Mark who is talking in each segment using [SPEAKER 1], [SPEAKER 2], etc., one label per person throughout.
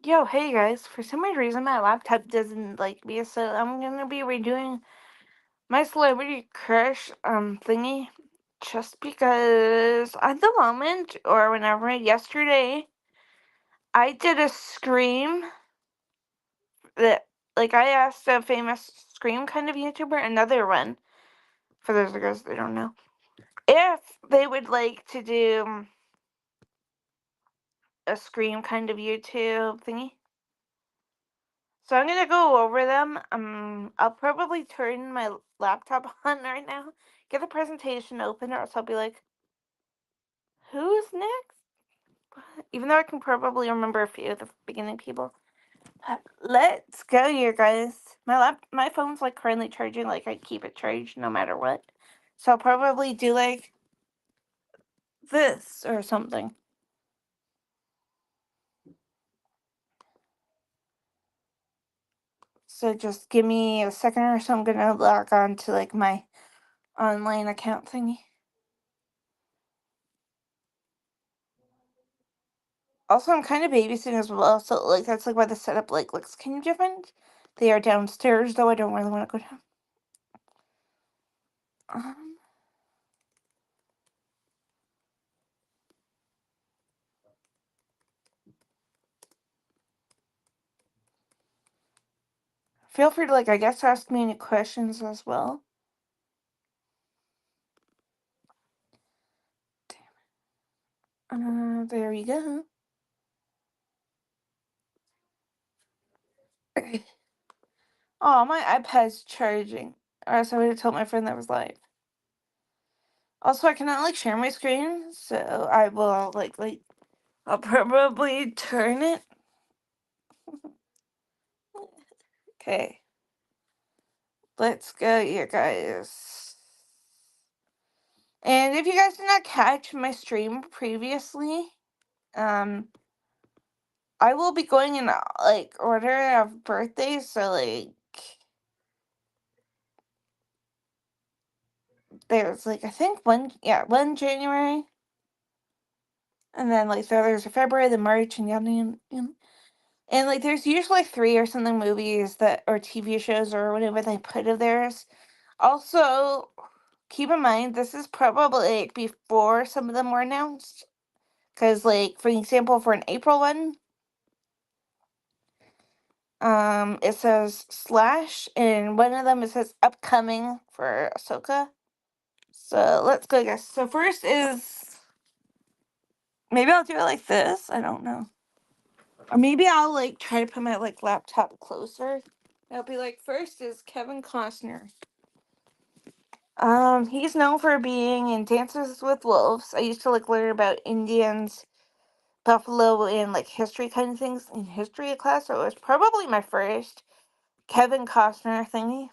[SPEAKER 1] Yo, hey guys. For some weird reason, my laptop doesn't like me, so I'm gonna be redoing my celebrity crush thingy, just because at the moment or whenever yesterday I did a scream that I asked a famous scream kind of YouTuber, another one for those of you guys that don't know, if they would like to do a scream kind of YouTube thingy. So I'm gonna go over them. I'll probably turn my laptop on right now, get the presentation open, or else I'll be like, "Who's next?" Even though I can probably remember a few of the beginning people. Let's go, you guys. My phone's like currently charging. Like I keep it charged no matter what. So I'll probably do like this or something. So just give me a second or so. I'm gonna log on to like my online account thingy. Also, I'm kind of babysitting as well, so like that's like why the setup like looks kind of different. They are downstairs, though I don't really want to go down. Um, Feel free to I guess ask me any questions as well. There you go. Oh, my iPad's charging. Or else I would have told my friend that was live. Also, I cannot share my screen, so I will I'll probably turn it. Okay, let's go, you guys. And if you guys did not catch my stream previously, um, I will be going in order of birthdays. So there's I think one January, and then the others are February, then March, and and there's usually three or something movies that or TV shows or whatever they put of theirs. Also, keep in mind this is probably before some of them were announced. Because, for example, for an April one, it says slash, and one of them it says upcoming for Ahsoka. So let's go, guys. So first is maybe I'll do it like this. I don't know, or maybe I'll try to put my laptop closer. It'll be first is Kevin Costner. He's known for being in Dances with Wolves. I used to learn about Indians, buffalo, and history kind of things in history class. So it was probably my first Kevin Costner thingy.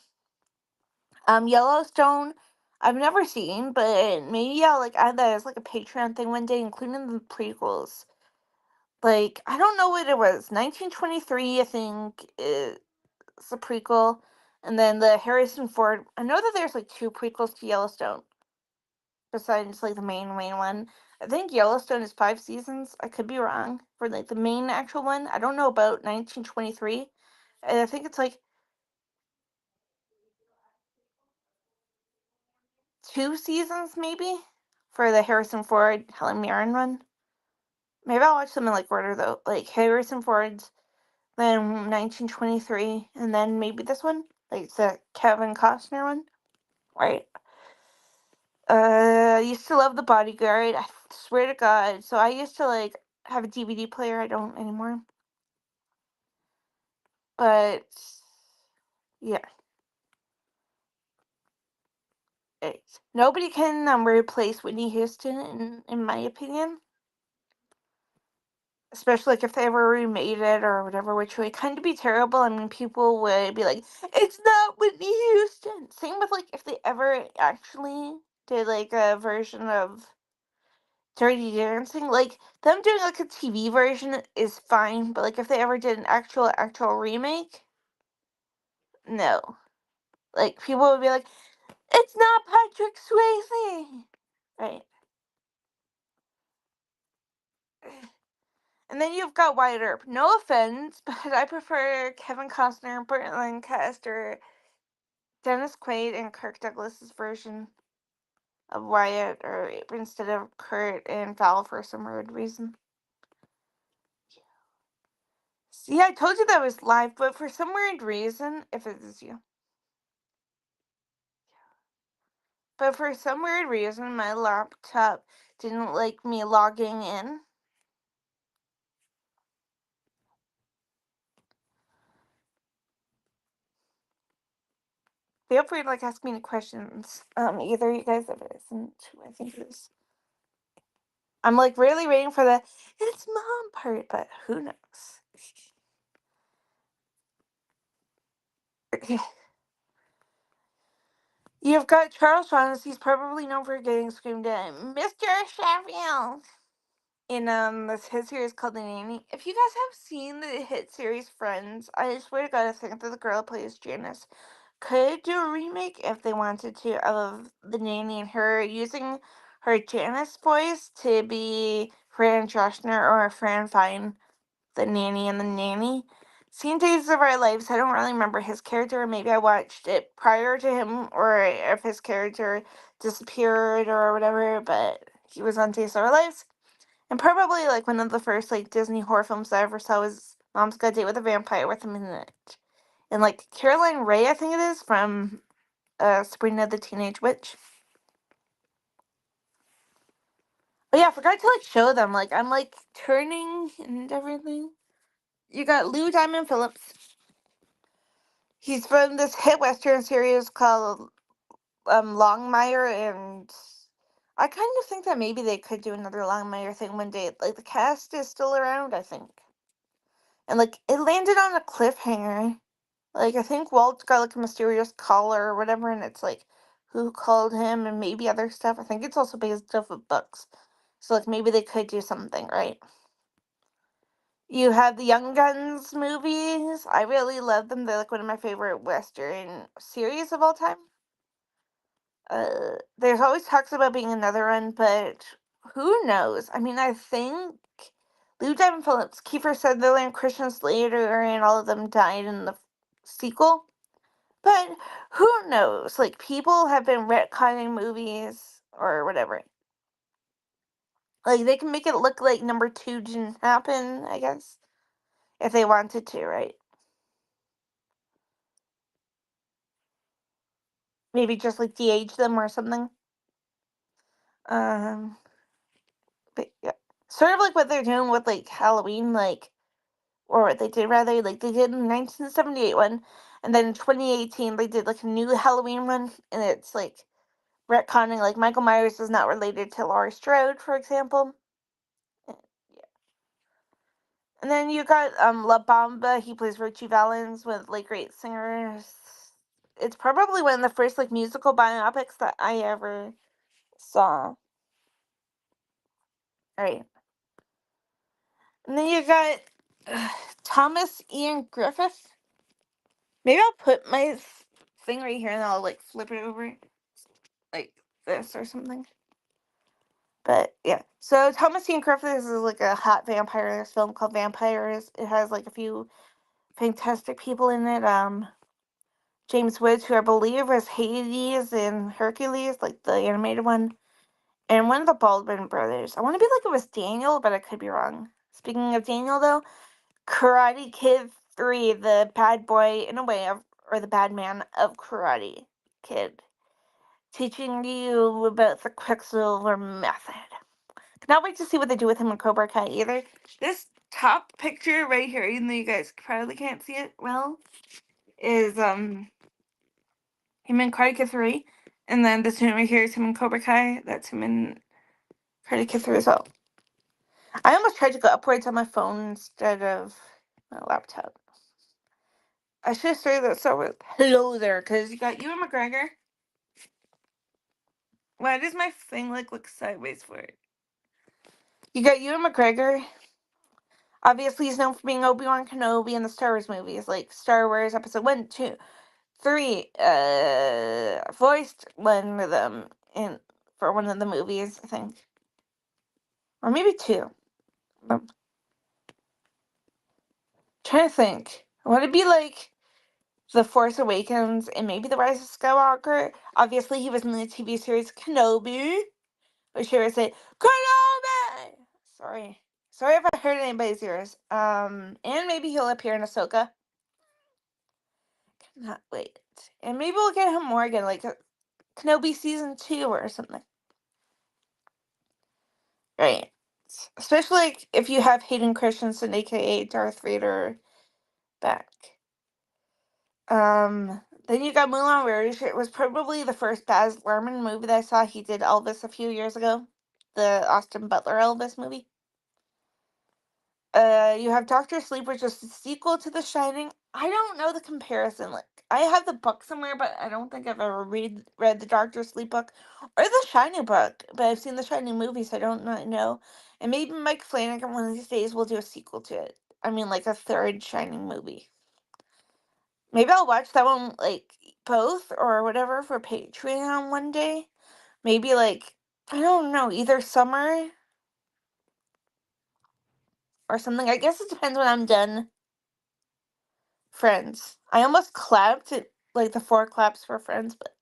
[SPEAKER 1] Yellowstone, I've never seen, but maybe I'll add that as a Patreon thing one day, including the prequels. I don't know what it was. 1923, I think, is a prequel, and then the Harrison Ford. I know that there's two prequels to Yellowstone, besides the main one. I think Yellowstone is 5 seasons. I could be wrong for the main actual one. I don't know about 1923. And I think it's 2 seasons maybe for the Harrison Ford Helen Mirren one. Maybe I'll watch them in order though, like Harrison Ford's, then 1923, and then maybe this one, the Kevin Costner one, right? I used to love The Bodyguard. I swear to God. So I used to have a DVD player. I don't anymore. But yeah, nobody can replace Whitney Houston in my opinion. Especially if they ever remade it or whatever, which would kind of be terrible. I mean, people would be like, "It's not Whitney Houston." Same with if they ever actually did a version of Dirty Dancing, them doing a TV version is fine, but if they ever did an actual remake, no. People would be like, "It's not Patrick Swayze," right? And then you've got Wyatt Earp. No offense, but I prefer Kevin Costner, Burt Lancaster, Dennis Quaid, and Kirk Douglas's version of Wyatt Earp instead of Kurt and Val for some weird reason. See, I told you that was live, but for some weird reason, if it is you. But for some weird reason, my laptop didn't like me logging in. Feel free to ask me any questions. Either you guys have listened to, I think it is. I'm really waiting for the "it's mom" part, but who knows? You've got Charles Shaughnessy. He's probably known for getting screamed at, "Mr. Sheffield," in this hit series called The Nanny. If you guys have seen the hit series Friends, I swear to God, I think that the girl who plays Janice could do a remake if they wanted to of The Nanny and her using her Janice voice to be Fran Drescher or Fran Fine, the nanny and the nanny. Seen Days of Our Lives, I don't really remember his character. Maybe I watched it prior to him, or if his character disappeared or whatever, but he was on Days of Our Lives. And probably one of the first Disney horror films I ever saw was Mom's Got a Date with a Vampire with him in it. And Caroline Rhea, I think it is, from Sabrina the Teenage Witch. Oh yeah, I forgot to show them. I'm turning and everything. You got Lou Diamond Phillips. He's from this hit western series called Longmire, and I kind of think that maybe they could do another Longmire thing one day. The cast is still around, I think. And it landed on a cliffhanger. I think Walt's got a mysterious caller or whatever, and it's who called him and maybe other stuff. I think it's also based off of books. So maybe they could do something, right? You have the Young Guns movies. I really love them. They're one of my favorite Western series of all time. There's always talks about being another one, but who knows? I mean, I think Lou Diamond Phillips, Kiefer Sutherland, Christian Slater, and all of them died in the sequel. But who knows? People have been retconning movies or whatever. They can make it look like number 2 didn't happen, I guess, if they wanted to, right? Maybe just de-age them or something. Um, but yeah, sort of what they're doing with Halloween, or what they did rather, they did in the 1978 one, and then in 2018 they did a new Halloween one, and it's retconning Michael Myers is not related to Laurie Strode, for example. And, yeah. And then you got La Bamba. He plays Richie Valens with great singers. It's probably one of the first musical biopics that I ever saw. Right. And then you got Thomas Ian Griffith. Maybe I'll put my thing right here and I'll flip it over like this or something. But yeah, so Thomas Ian Griffith is a hot vampires film called Vampires. It has a few fantastic people in it. James Woods, who I believe was Hades in Hercules, the animated one, and one of the Baldwin brothers. I want to be it was Daniel, but I could be wrong. Speaking of Daniel, though, Karate Kid 3, the bad boy, in a way, or the bad man of Karate Kid, teaching you about the Quicksilver method. Cannot wait to see what they do with him in Cobra Kai either. This top picture right here, even though you guys probably can't see it well, is him in Karate Kid 3. And then this one right here is him in Cobra Kai. That's him in Karate Kid 3 as well. I almost tried to go upwards on my phone instead of my laptop. I should have started that start with hello there, because you got Ewan McGregor. Why does my thing look sideways for it? You got Ewan McGregor. Obviously, he's known for being Obi-Wan Kenobi in the Star Wars movies, like Star Wars Episode 1, 2, 3. Voiced one of them for one of the movies, I think. Or maybe 2. Trying to think. Would it be like The Force Awakens and maybe The Rise of Skywalker? Obviously, he was in the TV series Kenobi. Or should I say Kenobi? Sorry. Sorry if I hurt anybody's ears. And maybe he'll appear in Ahsoka. Cannot wait. And maybe we'll get him more again, like Kenobi season 2 or something. Right. Especially like, if you have Hayden Christensen, aka Darth Vader, back. Then you got Moulin Rouge. It was probably the first Baz Luhrmann movie that I saw. He did Elvis a few years ago, the Austin Butler Elvis movie. You have Doctor Sleep, which is the sequel to The Shining. I don't know the comparison. Like, I have the book somewhere, but I don't think I've ever read the Doctor Sleep book or the Shining book. But I've seen the Shining movie, so I don't know. And maybe Mike Flanagan one of these days will do a sequel to it. I mean, like a third Shining movie. Maybe I'll watch that one, like, both or whatever for Patreon one day. Maybe, like, I don't know, either summer or something. I guess it depends when I'm done Friends. I almost clapped it, like the 4 claps for Friends, but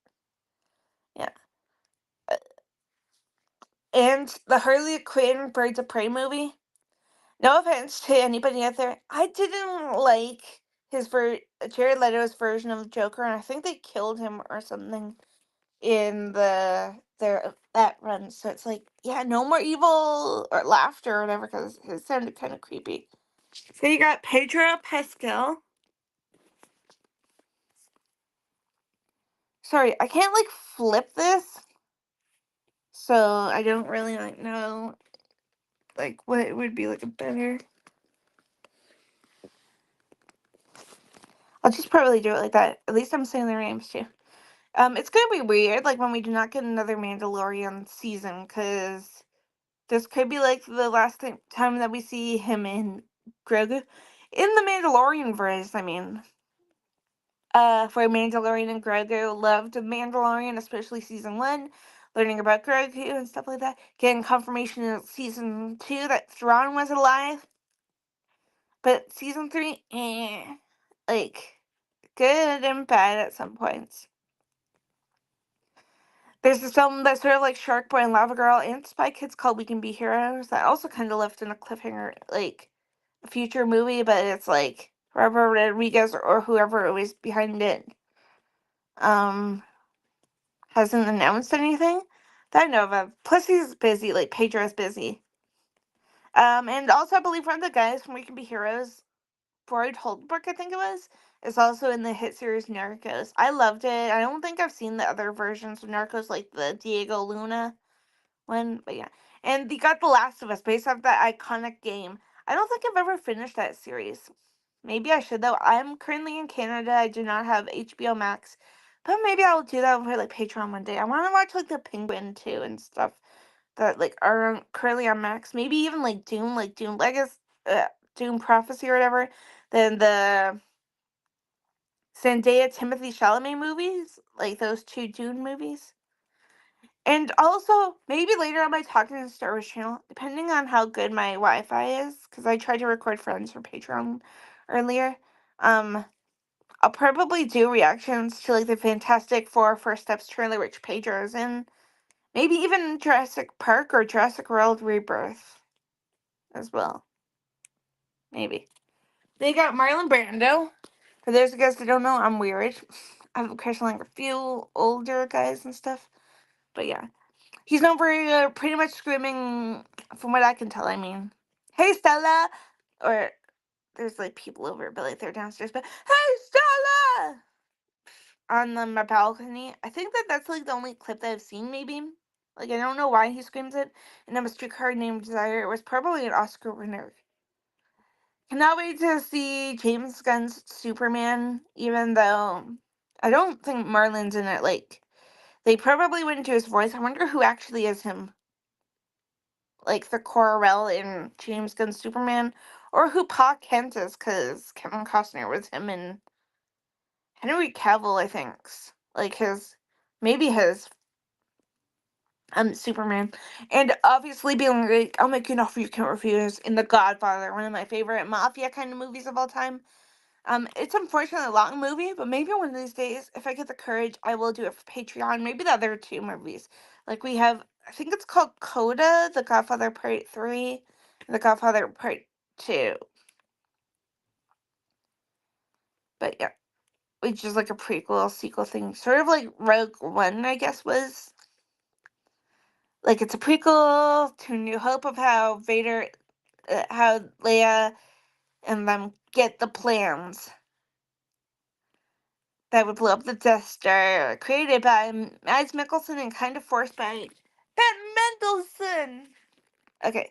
[SPEAKER 1] yeah. Uh, And the Harley Quinn Birds of Prey movie. No offense to anybody out there. I didn't like Jared Leto's version of the Joker, and I think they killed him or something in that run. So it's like, yeah, no more evil or laughter or whatever, because it sounded kind of creepy. So you got Pedro Pascal. Sorry, I can't like flip this, so I don't really like know like what would be like a better. I'll just probably do it like that. At least I'm saying their names too. It's gonna be weird, like when we do not get another Mandalorian season, because this could be like the last time that we see him in Grogu in the Mandalorian verse. I mean, for Mandalorian and Grogu, loved Mandalorian, especially season 1, learning about Grogu and stuff like that. Getting confirmation in season 2 that Thrawn was alive, but season 3, like good and bad at some points. There's this film that's sort of like Shark Boy and Lava Girl and Spy Kids called We Can Be Heroes that also kind of left in a cliffhanger, like a future movie, but it's like Robert Rodriguez or whoever was behind it hasn't announced anything that I know of. Plus he's busy, like Pedro's busy. And also I believe one of the guys from We Can Be Heroes, Boyd Holbrook, I think it was, is also in the hit series Narcos. I loved it. I don't think I've seen the other versions of Narcos, like the Diego Luna one, but yeah. And they got The Last of Us based off that iconic game. I don't think I've ever finished that series. Maybe I should though. I'm currently in Canada. I do not have HBO Max, but maybe I'll do that for like Patreon one day. I want to watch like the Penguin too and stuff that like are currently on Max. Maybe even like Dune Legacy, Dune Prophecy or whatever. Then the Zendaya Timothy Chalamet movies, like those 2 Dune movies. And also, maybe later on my Talking to Star Wars channel, depending on how good my Wi-Fi is, because I tried to record Friends for Patreon earlier, I'll probably do reactions to like the Fantastic Four First Steps trailer, which Pedro's in. Maybe even Jurassic Park or Jurassic World Rebirth as well. Maybe. They got Marlon Brando. For those of you guys that don't know, I'm weird. I have a crush on like a few older guys and stuff. But yeah. He's known for pretty much screaming, from what I can tell, I mean, "Hey, Stella!" Or, there's, like, people over, but, like, they're downstairs, but, "Hey, Stella!" On my balcony. I think that's, like, the only clip that I've seen, maybe. Like, I don't know why he screams it. And I'm a streetcar named Desire. It was probably an Oscar winner. Cannot wait to see James Gunn's Superman, even though I don't think Marlon's in it, like, they probably wouldn't do his voice. I wonder who actually is him. Like the Corel in James Gunn's Superman, or who Pa Kent is, because Kevin Costner was him and Henry Cavill, I think. Like maybe his Superman, and obviously being like, "I'll make you an offer you can't refuse" in The Godfather, one of my favorite mafia kind of movies of all time. It's unfortunately a long movie, but maybe one of these days, if I get the courage, I will do it for Patreon. Maybe the other two movies, like we have, I think it's called Coda, The Godfather Part 3, and The Godfather Part 2. But yeah, which is like a prequel, sequel thing, sort of like Rogue One, I guess was. Like it's a prequel to New Hope of how how Leia and them get the plans that would blow up the Death Star, created by Mads Mikkelsen and kind of forced by Ben Mendelsohn. Okay,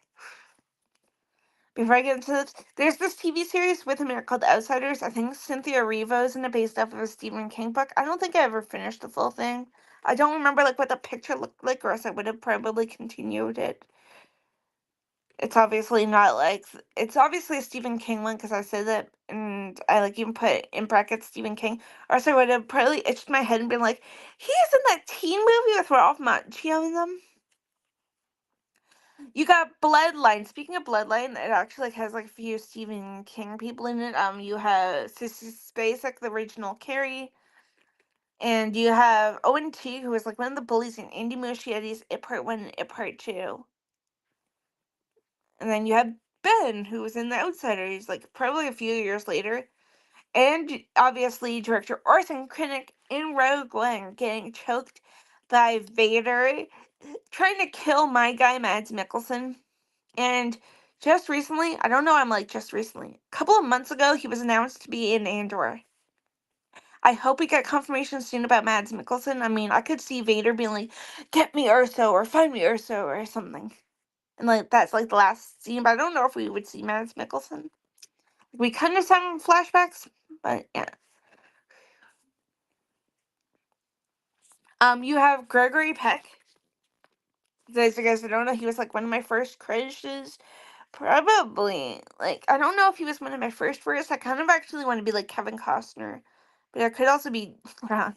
[SPEAKER 1] before I get into this, there's this TV series with America called Outsiders. I think Cynthia Erivo is in it, based off of a Stephen King book. I don't think I ever finished the full thing. I don't remember like what the picture looked like, or else I would have probably continued it. It's obviously not like it's obviously a Stephen King one because I said that, and I like even put in brackets Stephen King, or else I would have probably itched my head and been like, he is in that teen movie with Ralph Macchio in them. You got Bloodline. Speaking of Bloodline, it actually like has like a few Stephen King people in it. You have Sissy Spacek, the original Carrie, and you have Owen T, who was like one of the bullies in Andy Muschietti's It Part 1 and It Part 2. And then you have Ben, who was in The Outsiders, like probably a few years later. And obviously, director Orson Krennic in Rogue One getting choked by Vader, trying to kill my guy, Mads Mikkelsen. And just recently, I don't know, I'm like just recently, a couple of months ago, he was announced to be in Andor. I hope we get confirmation soon about Mads Mikkelsen. I mean, I could see Vader being like, get me Urso, or find me Urso, or something. And like that's like the last scene, but I don't know if we would see Mads Mikkelsen. We kind of saw him in flashbacks, but yeah. You have Gregory Peck. As you guys don't know, he was like one of my first crushes. Probably. Like, I don't know if he was one of my first. I kind of actually want to be like Kevin Costner. But I could also be wrong.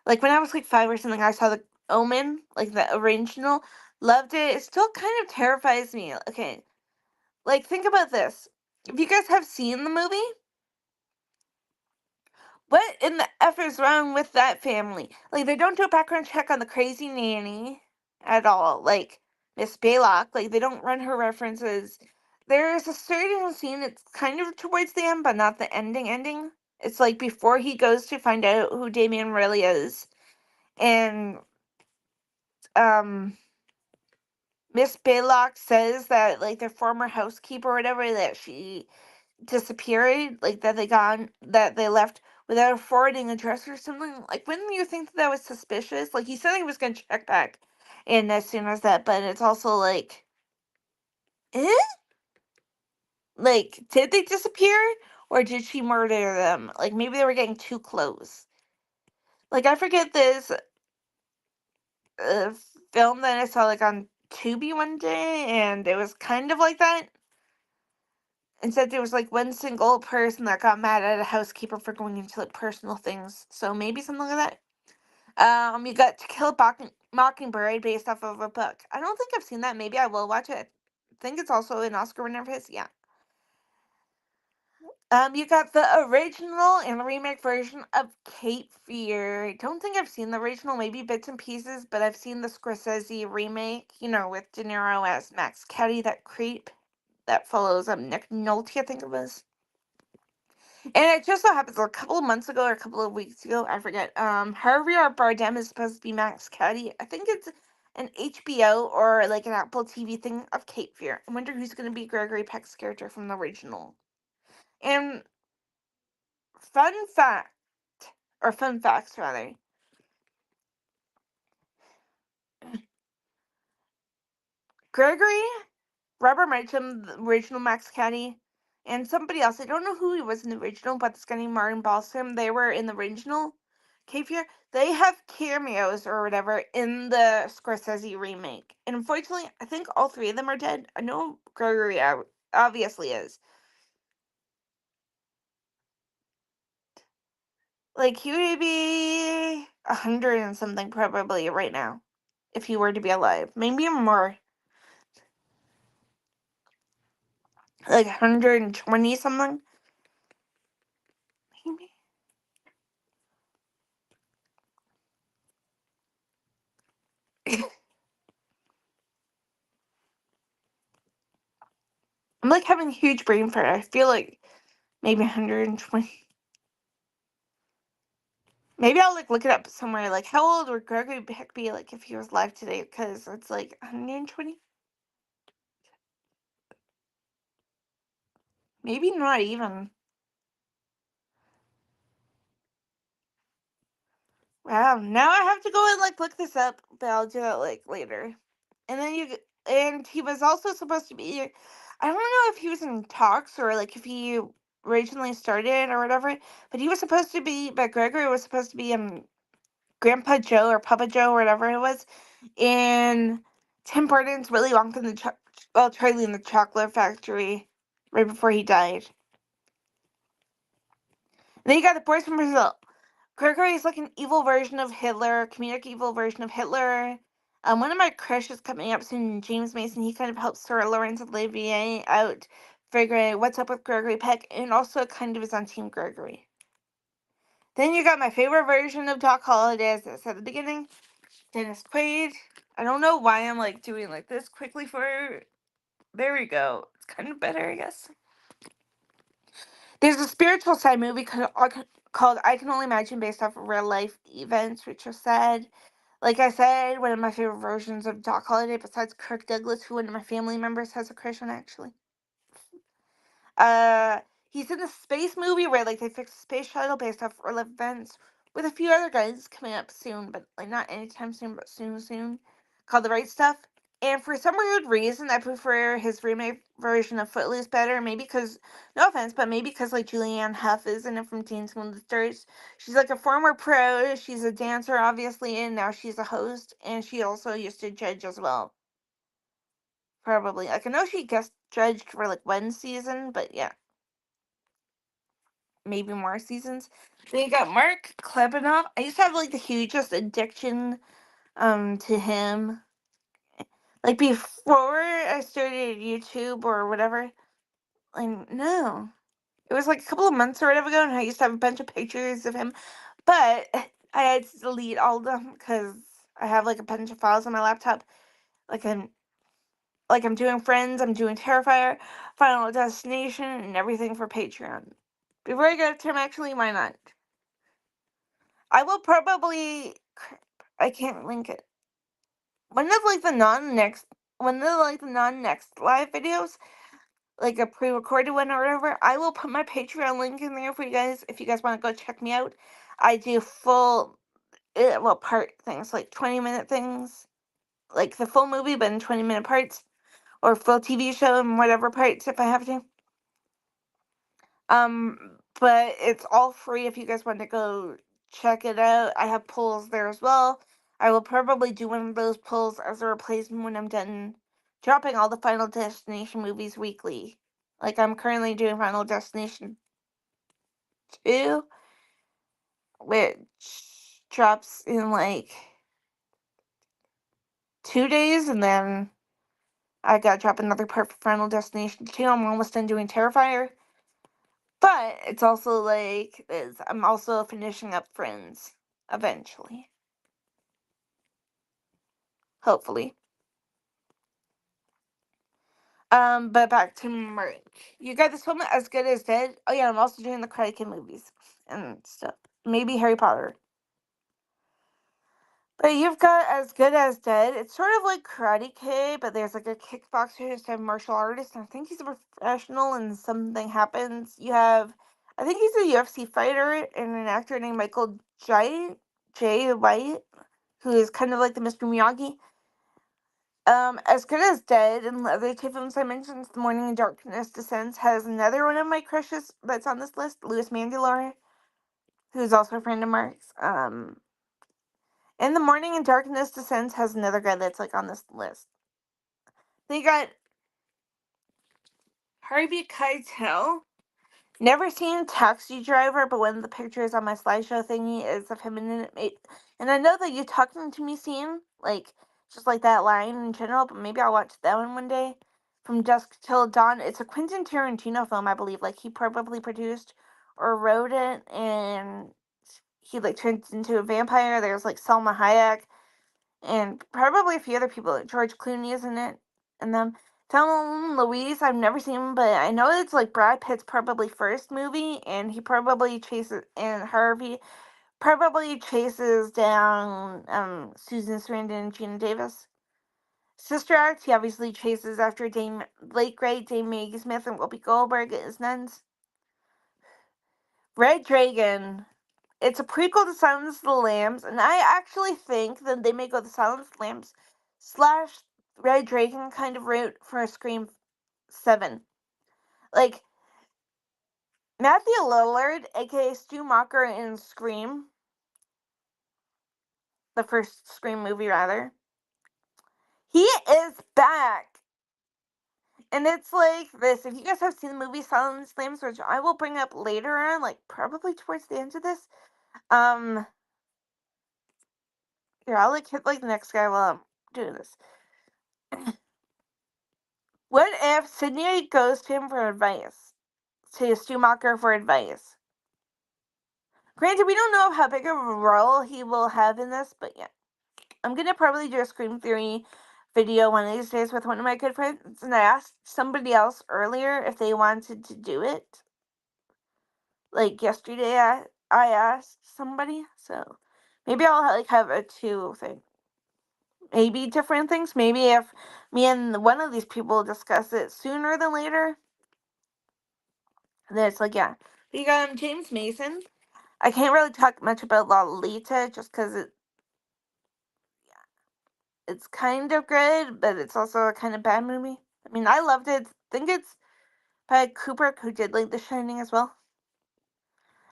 [SPEAKER 1] Like when I was like 5 or something, I saw the Omen, like the original. Loved it. It still kind of terrifies me. Okay. Like, think about this. If you guys have seen the movie, what in the F is wrong with that family? Like, they don't do a background check on the crazy nanny at all. Like, Miss Baylock, like, they don't run her references. There's a certain scene, it's kind of towards the end, but not the ending. It's like before he goes to find out who Damien really is. And, Miss Baylock says that, like, their former housekeeper or whatever, that she disappeared, like that they left without a forwarding address or something. Like, wouldn't you think that was suspicious? Like, he said he was gonna check back in as soon as that, but it's also like, eh? Like, did they disappear or did she murder them? Like, maybe they were getting too close. Like, I forget this uh, film that I saw like on Tubi one day, and it was kind of like that. And said there was like one single person that got mad at a housekeeper for going into like personal things. So maybe something like that. You got To Kill a Mockingbird based off of a book. I don't think I've seen that. Maybe I will watch it. I think it's also an Oscar winner of his. Yeah. You got the original and the remake version of Cape Fear. I don't think I've seen the original, maybe bits and pieces, but I've seen the Scorsese remake, with De Niro as Max Caddy, that creep that follows Nick Nolte, I think it was. And it just so happens a couple of months ago or a couple of weeks ago, I forget. Javier Bardem is supposed to be Max Caddy. I think it's an HBO or like an Apple TV thing of Cape Fear. I wonder who's going to be Gregory Peck's character from the original. And fun fact, or fun facts rather, Gregory, Robert Mitchum, the original Max Caddy, and somebody else. I don't know who he was in the original, but this guy named Martin Balsam. They were in the original Cape Fear. They have cameos or whatever in the Scorsese remake. And unfortunately, I think all three of them are dead. I know Gregory obviously is. Like, he would be 100 and something probably right now. if he were to be alive. Maybe more, like 120 something. Maybe. I'm like having a huge brain fart. I feel like maybe 120. Maybe I'll like look it up somewhere. Like, how old would Gregory Peck be like if he was alive today? Because it's like 120. Maybe not even. Wow. Now I have to go and like look this up, but I'll do that like later. And then and he was also supposed to be. I don't know if he was in talks or like if he originally started or whatever. But he was supposed to be. But Gregory was supposed to be in Grandpa Joe or Papa Joe or whatever it was, in Tim Burton's Willy Wonka and the Charlie and the Chocolate Factory, right before he died. And then you got the boys from Brazil. Gregory is like an evil version of Hitler, comedic evil version of Hitler. One of my crushes coming up soon, James Mason. He kind of helps Sir Laurence Olivier out, figuring what's up with Gregory Peck, and also kind of is on Team Gregory. Then you got my favorite version of Doc Holliday, as I said at the beginning, Dennis Quaid. I don't know why I'm like doing like this quickly for. There we go. It's kind of better, I guess. There's a spiritual side movie called I Can Only Imagine, based off of real life events, which are sad. Like I said, one of my favorite versions of Doc Holliday, besides Kirk Douglas, who one of my family members has a crush on, actually. Uh, he's in a space movie where like they fixed a space shuttle based off real events, with a few other guys coming up soon, but like not anytime soon, but soon, called The Right Stuff. And for some weird reason, I prefer his remake version of Footloose better. Maybe because, no offense, but maybe because like Julianne Hough is in it from Dancing with the Stars. She's like a former pro. She's a dancer, obviously, and now she's a host. And she also used to judge as well. Probably. Like, I know she guest judged for like one season, but yeah, maybe more seasons. Then you got Mark Klebanoff. I used to have like the hugest addiction to him. Like before I started YouTube or whatever. Like, no. It was like a couple of months or whatever ago, and I used to have a bunch of pictures of him. But I had to delete all of them because I have like a bunch of files on my laptop. Like I'm doing Friends, I'm doing Terrifier, Final Destination, and everything for Patreon. Before I get to him, actually, why not? I will probably. Crap, I can't link it. One of like the non-next live videos, like a pre-recorded one or whatever, I will put my Patreon link in there for you guys if you guys want to go check me out. I do full, part things, like 20-minute things, like the full movie, but in 20-minute parts, or full TV show in whatever parts if I have to. But it's all free if you guys want to go check it out. I have polls there as well. I will probably do one of those polls as a replacement when I'm done dropping all the Final Destination movies weekly. Like I'm currently doing Final Destination 2, which drops in like 2 days, and then I gotta drop another part for Final Destination 2. I'm almost done doing Terrifier. But it's also like I'm also finishing up Friends eventually. Hopefully. But back to Merc. You got this film As Good as Dead. Oh yeah, I'm also doing the Karate Kid movies and stuff. Maybe Harry Potter. But you've got As Good as Dead. It's sort of like Karate Kid, but there's like a kickboxer who's a martial artist, and I think he's a professional and something happens. You have, I think he's a UFC fighter and an actor named Michael Jay White, who is kind of like the Mr. Miyagi. As Good as Dead and the other two films I mentioned, The Morning in Darkness Descends, has another one of my crushes that's on this list, Louis Mandylor, who's also a friend of Mark's. And The Morning in Darkness Descends has another guy that's like on this list. Then you got Harvey Keitel. Never seen Taxi Driver, but one of the pictures on my slideshow thingy is of him in it. And I know that You Talking to Me scene, like, just like that line in general, but maybe I'll watch that one day. From Dusk Till Dawn. It's a Quentin Tarantino film, I believe. Like, he probably produced or wrote it, and he, like, turns into a vampire. There's, like, Selma Hayek, and probably a few other people. Like, George Clooney is in it, and them. Thelma Louise, I've never seen him, but I know it's, like, Brad Pitt's probably first movie, and he probably chases, and Harvey probably chases down, Susan Sarandon and Gina Davis. Sister Act, he obviously chases after late great Dame Maggie Smith and Whoopi Goldberg as nuns. Red Dragon, it's a prequel to Silence of the Lambs, and I actually think that they may go the Silence of the Lambs slash Red Dragon kind of route for a Scream 7. Like, Matthew Lillard, aka Stu Macher in Scream, the first Scream movie rather, he is back. And it's like this. If you guys have seen the movie Silence of the Lambs, which I will bring up later on, like probably towards the end of this, here, I'll like hit like the next guy while I'm doing this. What if Sydney goes to him for advice? To Schumacher for advice. Granted, we don't know how big of a role he will have in this, but yeah. I'm gonna probably do a Scream Theory video one of these days with one of my good friends, and I asked somebody else earlier if they wanted to do it. Like yesterday, I asked somebody, so maybe I'll like have a two thing. Maybe different things. Maybe if me and one of these people discuss it sooner than later, then it's like, yeah. We got James Mason. I can't really talk much about Lolita just because it's kind of good, but it's also a kind of bad movie. I mean, I loved it. I think it's by Kubrick, who did like The Shining as well,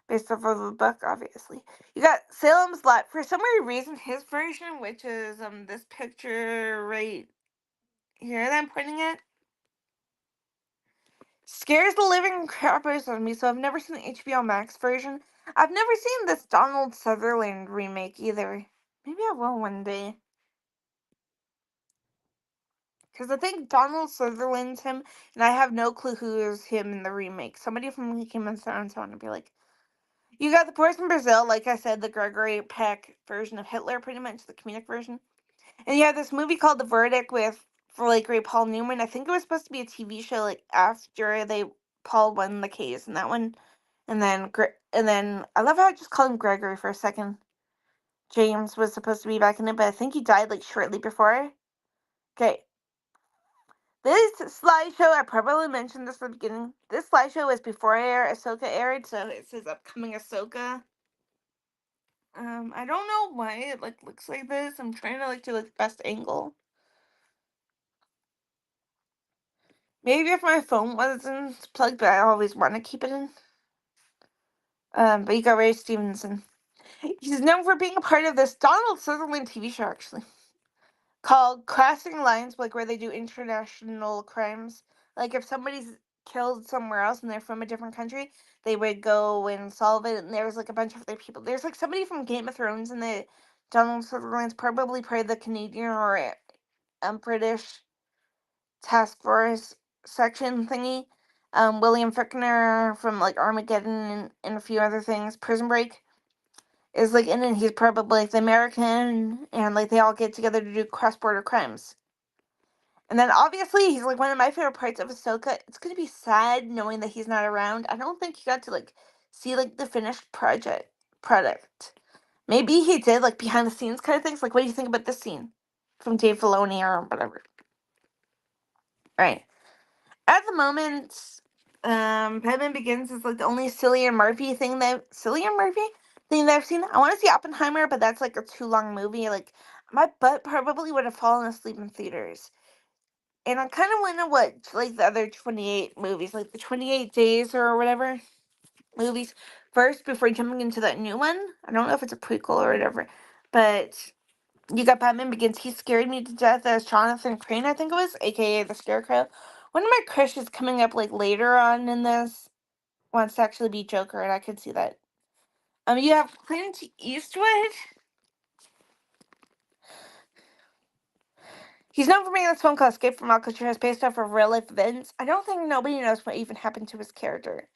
[SPEAKER 1] based off of a book, obviously. You got Salem's Lot. For some weird reason, his version, which is this picture right here that I'm pointing at, scares the living crappers out of me. So I've never seen the HBO Max version. I've never seen this Donald Sutherland remake either. Maybe I will one day. Because I think Donald Sutherland's him, and I have no clue who is him in the remake. Somebody from Game of Thrones want to be like, you got the boys from Brazil, like I said, the Gregory Peck version of Hitler, pretty much the comedic version. And you have this movie called The Verdict with, for like, great Paul Newman. I think it was supposed to be a TV show like after Paul won the case in that one. And then I love how I just called him Gregory for a second. James was supposed to be back in it, but I think he died like shortly before. Okay. This slideshow, I probably mentioned this at the beginning. This slideshow was before Ahsoka aired, so it says upcoming Ahsoka. I don't know why it like looks like this. I'm trying to like do like best angle. Maybe if my phone wasn't plugged, but I always want to keep it in. But you got Ray Stevenson. He's known for being a part of this Donald Sutherland TV show, actually, called Crossing Lines, like where they do international crimes. Like if somebody's killed somewhere else and they're from a different country, they would go and solve it. And there's like a bunch of other people. There's like somebody from Game of Thrones in the Donald Sutherland's probably part of the Canadian or British task force section thingy. William Fickner from like Armageddon and a few other things. Prison Break is like in it. He's probably like the American, and like they all get together to do cross border crimes. And then obviously he's like one of my favorite parts of Ahsoka. It's gonna be sad knowing that he's not around. I don't think he got to like see like the finished product. Maybe he did like behind the scenes kind of things. Like, what do you think about this scene from Dave Filoni or whatever? Right. At the moment, Batman Begins is like the only Cillian Murphy thing that I've seen. I want to see Oppenheimer, but that's like a too long movie. Like my butt probably would have fallen asleep in theaters. And I kind of want to watch like the other 28 movies, like the 28 Days or whatever movies first before jumping into that new one. I don't know if it's a prequel or whatever, but you got Batman Begins. He scared me to death as Jonathan Crane, I think it was, aka the Scarecrow. One of my crushes coming up like later on in this wants to actually be Joker, and I could see that. You have Clint Eastwood. He's known for making this film called Escape from Alcatraz based off of real life events. I don't think nobody knows what even happened to his character,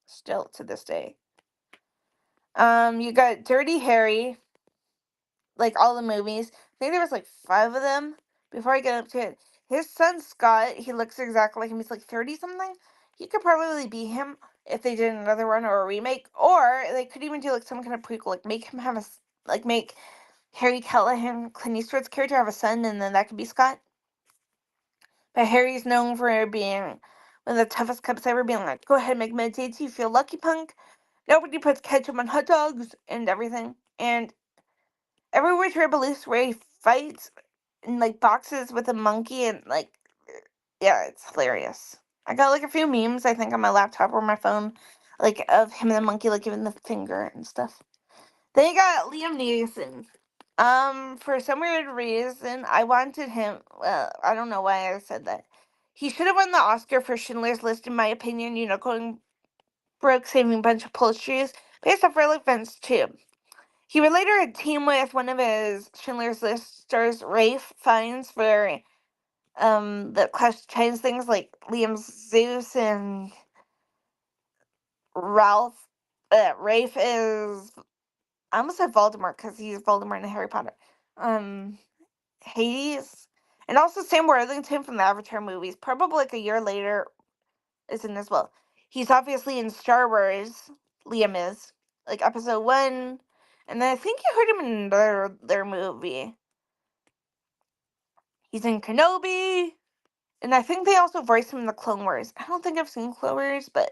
[SPEAKER 1] still to this day. You got Dirty Harry, like all the movies. I think there was like 5 of them. Before I get up to it, his son Scott, he looks exactly like him. He's like 30 something. He could probably be him if they did another one or a remake, or they could even do like some kind of prequel, like make him have like make Harry Callahan, Clint Eastwood's character, have a son, and then that could be Scott. But Harry's known for being one of the toughest cops ever, being like, "Go ahead, make meditates. You feel lucky, punk. Nobody puts ketchup on hot dogs," and everything. And every Which Way But Loose, where he fights in like boxes with a monkey, and like, yeah, it's hilarious. I got like a few memes, I think, on my laptop or my phone, like of him and the monkey like giving the finger and stuff. Then you got Liam Neeson. For some weird reason, I wanted him. Well, I don't know why I said that. He should have won the Oscar for Schindler's List, in my opinion. You know, going broke, saving a bunch of Polish Jews, based off real events too. He would later team with one of his Schindler's List stars, Rafe Fiennes, for the Clash of Chinese things like Liam Zeus and Ralph. Rafe is, I almost said Voldemort because he's Voldemort in Harry Potter. Hades, and also Sam Worthington from the Avatar movies. Probably like a year later is in as well. He's obviously in Star Wars. Liam is like Episode 1, and then I think you heard him in their movie. He's in Kenobi, and I think they also voiced him in the Clone Wars. I don't think I've seen Clone Wars, but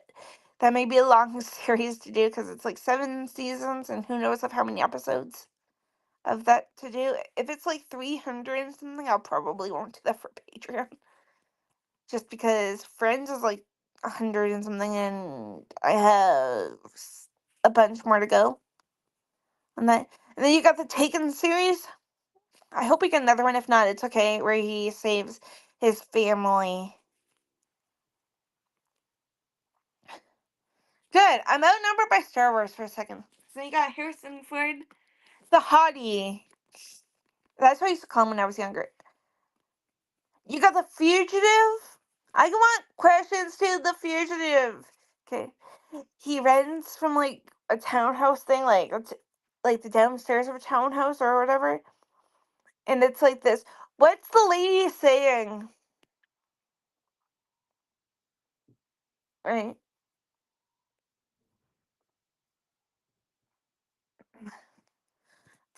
[SPEAKER 1] that may be a long series to do because it's like 7 seasons, and who knows of how many episodes of that to do. If it's like 300 and something, I'll probably won't do that for Patreon. Just because Friends is like 100 and something, and I have a bunch more to go on that. And then you got the Taken series. I hope we get another one. If not, it's okay, where he saves his family. Good. I'm outnumbered by Star Wars for a second. So you got Harrison Ford, the hottie. That's what I used to call him when I was younger. You got the Fugitive. I want questions to the Fugitive. Okay. He rents from like a townhouse thing, like the downstairs of a townhouse or whatever. And it's like this. What's the lady saying? Right?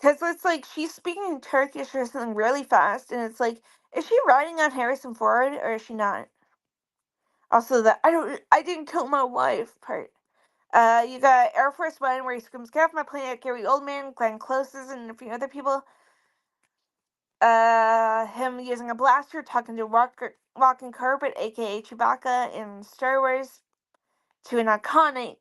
[SPEAKER 1] Because it's like she's speaking Turkish or something really fast, and it's like, is she riding on Harrison Ford or is she not? Also, the I didn't kill my wife part. You got Air Force One, where he screams, "Get off my planet!" Gary Oldman, Glenn Closes, and a few other people. Him using a blaster, talking to Walking Carpet, aka Chewbacca, in Star Wars, to an iconic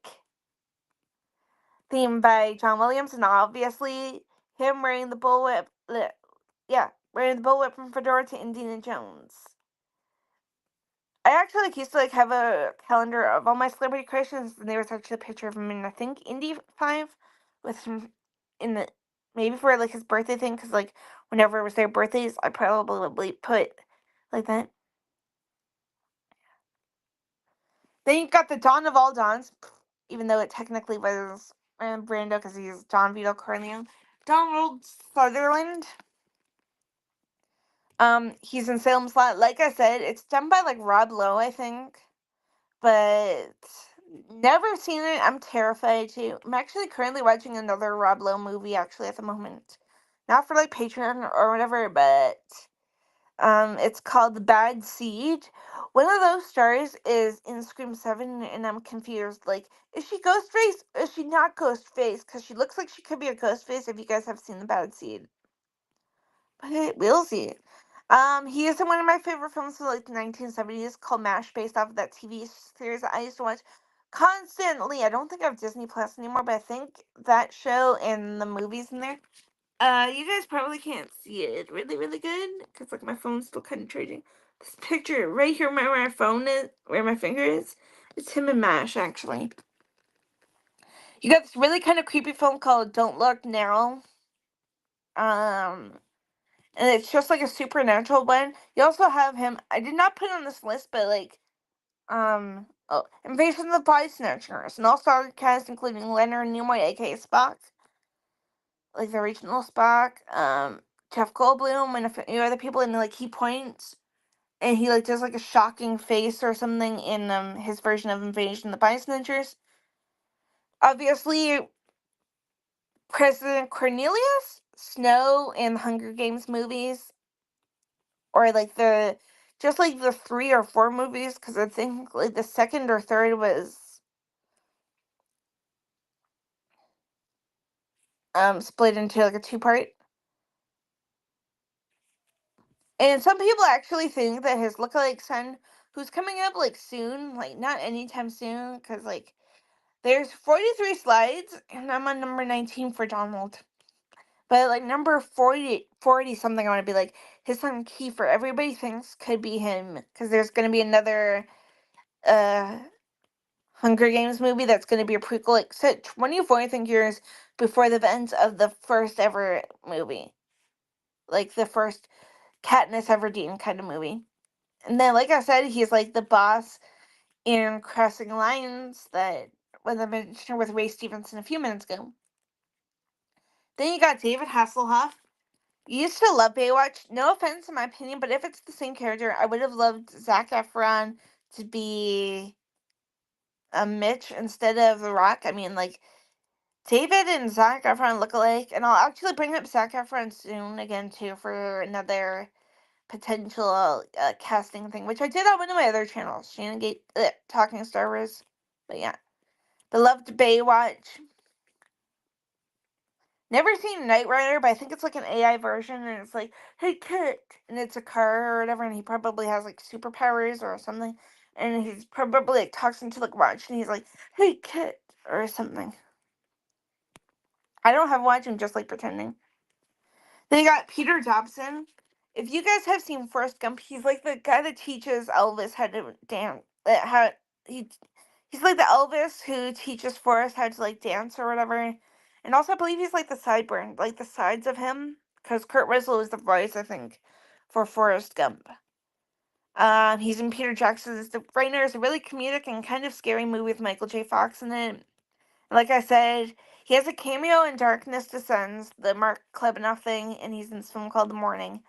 [SPEAKER 1] theme by John Williams, and obviously him wearing the bullwhip. Yeah, wearing the bullwhip from Fedora to Indiana Jones. I actually used to have a calendar of all my celebrity crushes, and there was actually a picture of him in, I think, Indy 5 with him in the, maybe for his birthday thing, because whenever it was their birthdays, I probably put like that. Then you got the Dawn of all Dawns, even though it technically was Brando because he's John Vito Corleone. Donald Sutherland. He's in Salem's Lot. Like I said, it's done by Rob Lowe, I think, but never seen it. I'm terrified to. I'm actually currently watching another Rob Lowe movie actually at the moment, not for Patreon or whatever, but it's called The Bad Seed. One of those stars is in Scream 7, and I'm confused. Is she Ghostface? Or is she not Ghostface? Because she looks like she could be a Ghostface if you guys have seen The Bad Seed. But we'll see. He is in one of my favorite films from the 1970s called MASH, based off of that TV series that I used to watch constantly. I don't think I have Disney Plus anymore, but I think that show and the movies in there. You guys probably can't see it really, really good because my phone's still kind of charging. This picture right here where my phone is, where my finger is, it's him and MASH actually. You got this really kind of creepy film called Don't Look Now. Um, and it's just like a supernatural one. You also have him. I did not put on this list, but like Invasion of the Body Snatchers, an all-star cast including Leonard Nimoy, aka Spock, like the original Spock, Jeff Goldblum, and a few other people, and like he points and he like does like a shocking face or something in his version of Invasion of the Body Snatchers. Obviously, President Cornelius Snow in the Hunger Games movies, or like the just like the 3 or 4 movies, because I think like the second or third was split into like a 2-part. And some people actually think that his lookalike son, who's coming up like soon, like not anytime soon, because like there's 43 slides, and I'm on number 19 for Donald. But like number 40 something, I want to be like his son Kiefer. Everybody thinks could be him because there's going to be another uh Hunger Games movie that's going to be a prequel, like set 24 I think years before the events of the first ever movie, like the first Katniss Everdeen kind of movie. And then, like I said, he's like the boss in Crossing Lines that was I mentioned with Ray Stevenson a few minutes ago. Then you got David Hasselhoff. Used to love Baywatch. No offense in my opinion, but if it's the same character, I would have loved Zac Efron to be a Mitch instead of The Rock. I mean, like, David and Zac Efron look alike, and I'll actually bring up Zac Efron soon again, too, for another potential casting thing, which I did on one of my other channels, Shannon Gate, Talking Star Wars. But yeah, beloved Baywatch. Never seen Knight Rider, but I think it's like an AI version, and it's like, hey kid, and it's a car or whatever, and he probably has like superpowers or something, and he's probably like talks into like watch, and he's like, hey kid, or something. I don't have watch, I'm just like pretending. Then you got Peter Dobson. If you guys have seen Forrest Gump, he's like the guy that teaches Elvis how to dance. How he he's like the Elvis who teaches Forrest how to like dance or whatever. And also, I believe he's like the sideburn, like the sides of him, because Kurt Russell is the voice, I think, for Forrest Gump. He's in Peter Jackson's The Rainer is a really comedic and kind of scary movie with Michael J. Fox in it. Like I said, he has a cameo in Darkness Descends, the Mark Klebanoff thing, and he's in this film called The Morning.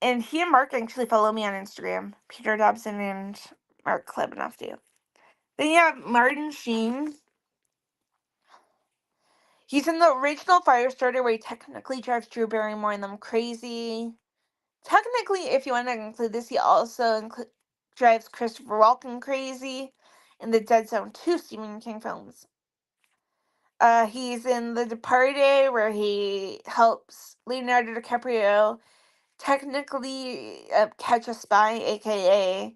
[SPEAKER 1] And he and Mark actually follow me on Instagram. Peter Dobson and Mark Klebanoff do. Then you have Martin Sheen. He's in the original Firestarter where he technically drives Drew Barrymore and them crazy. Technically, if you want to include this, he also drives Christopher Walken crazy in the Dead Zone 2 Stephen King films. He's in The Departed where he helps Leonardo DiCaprio technically catch a spy, aka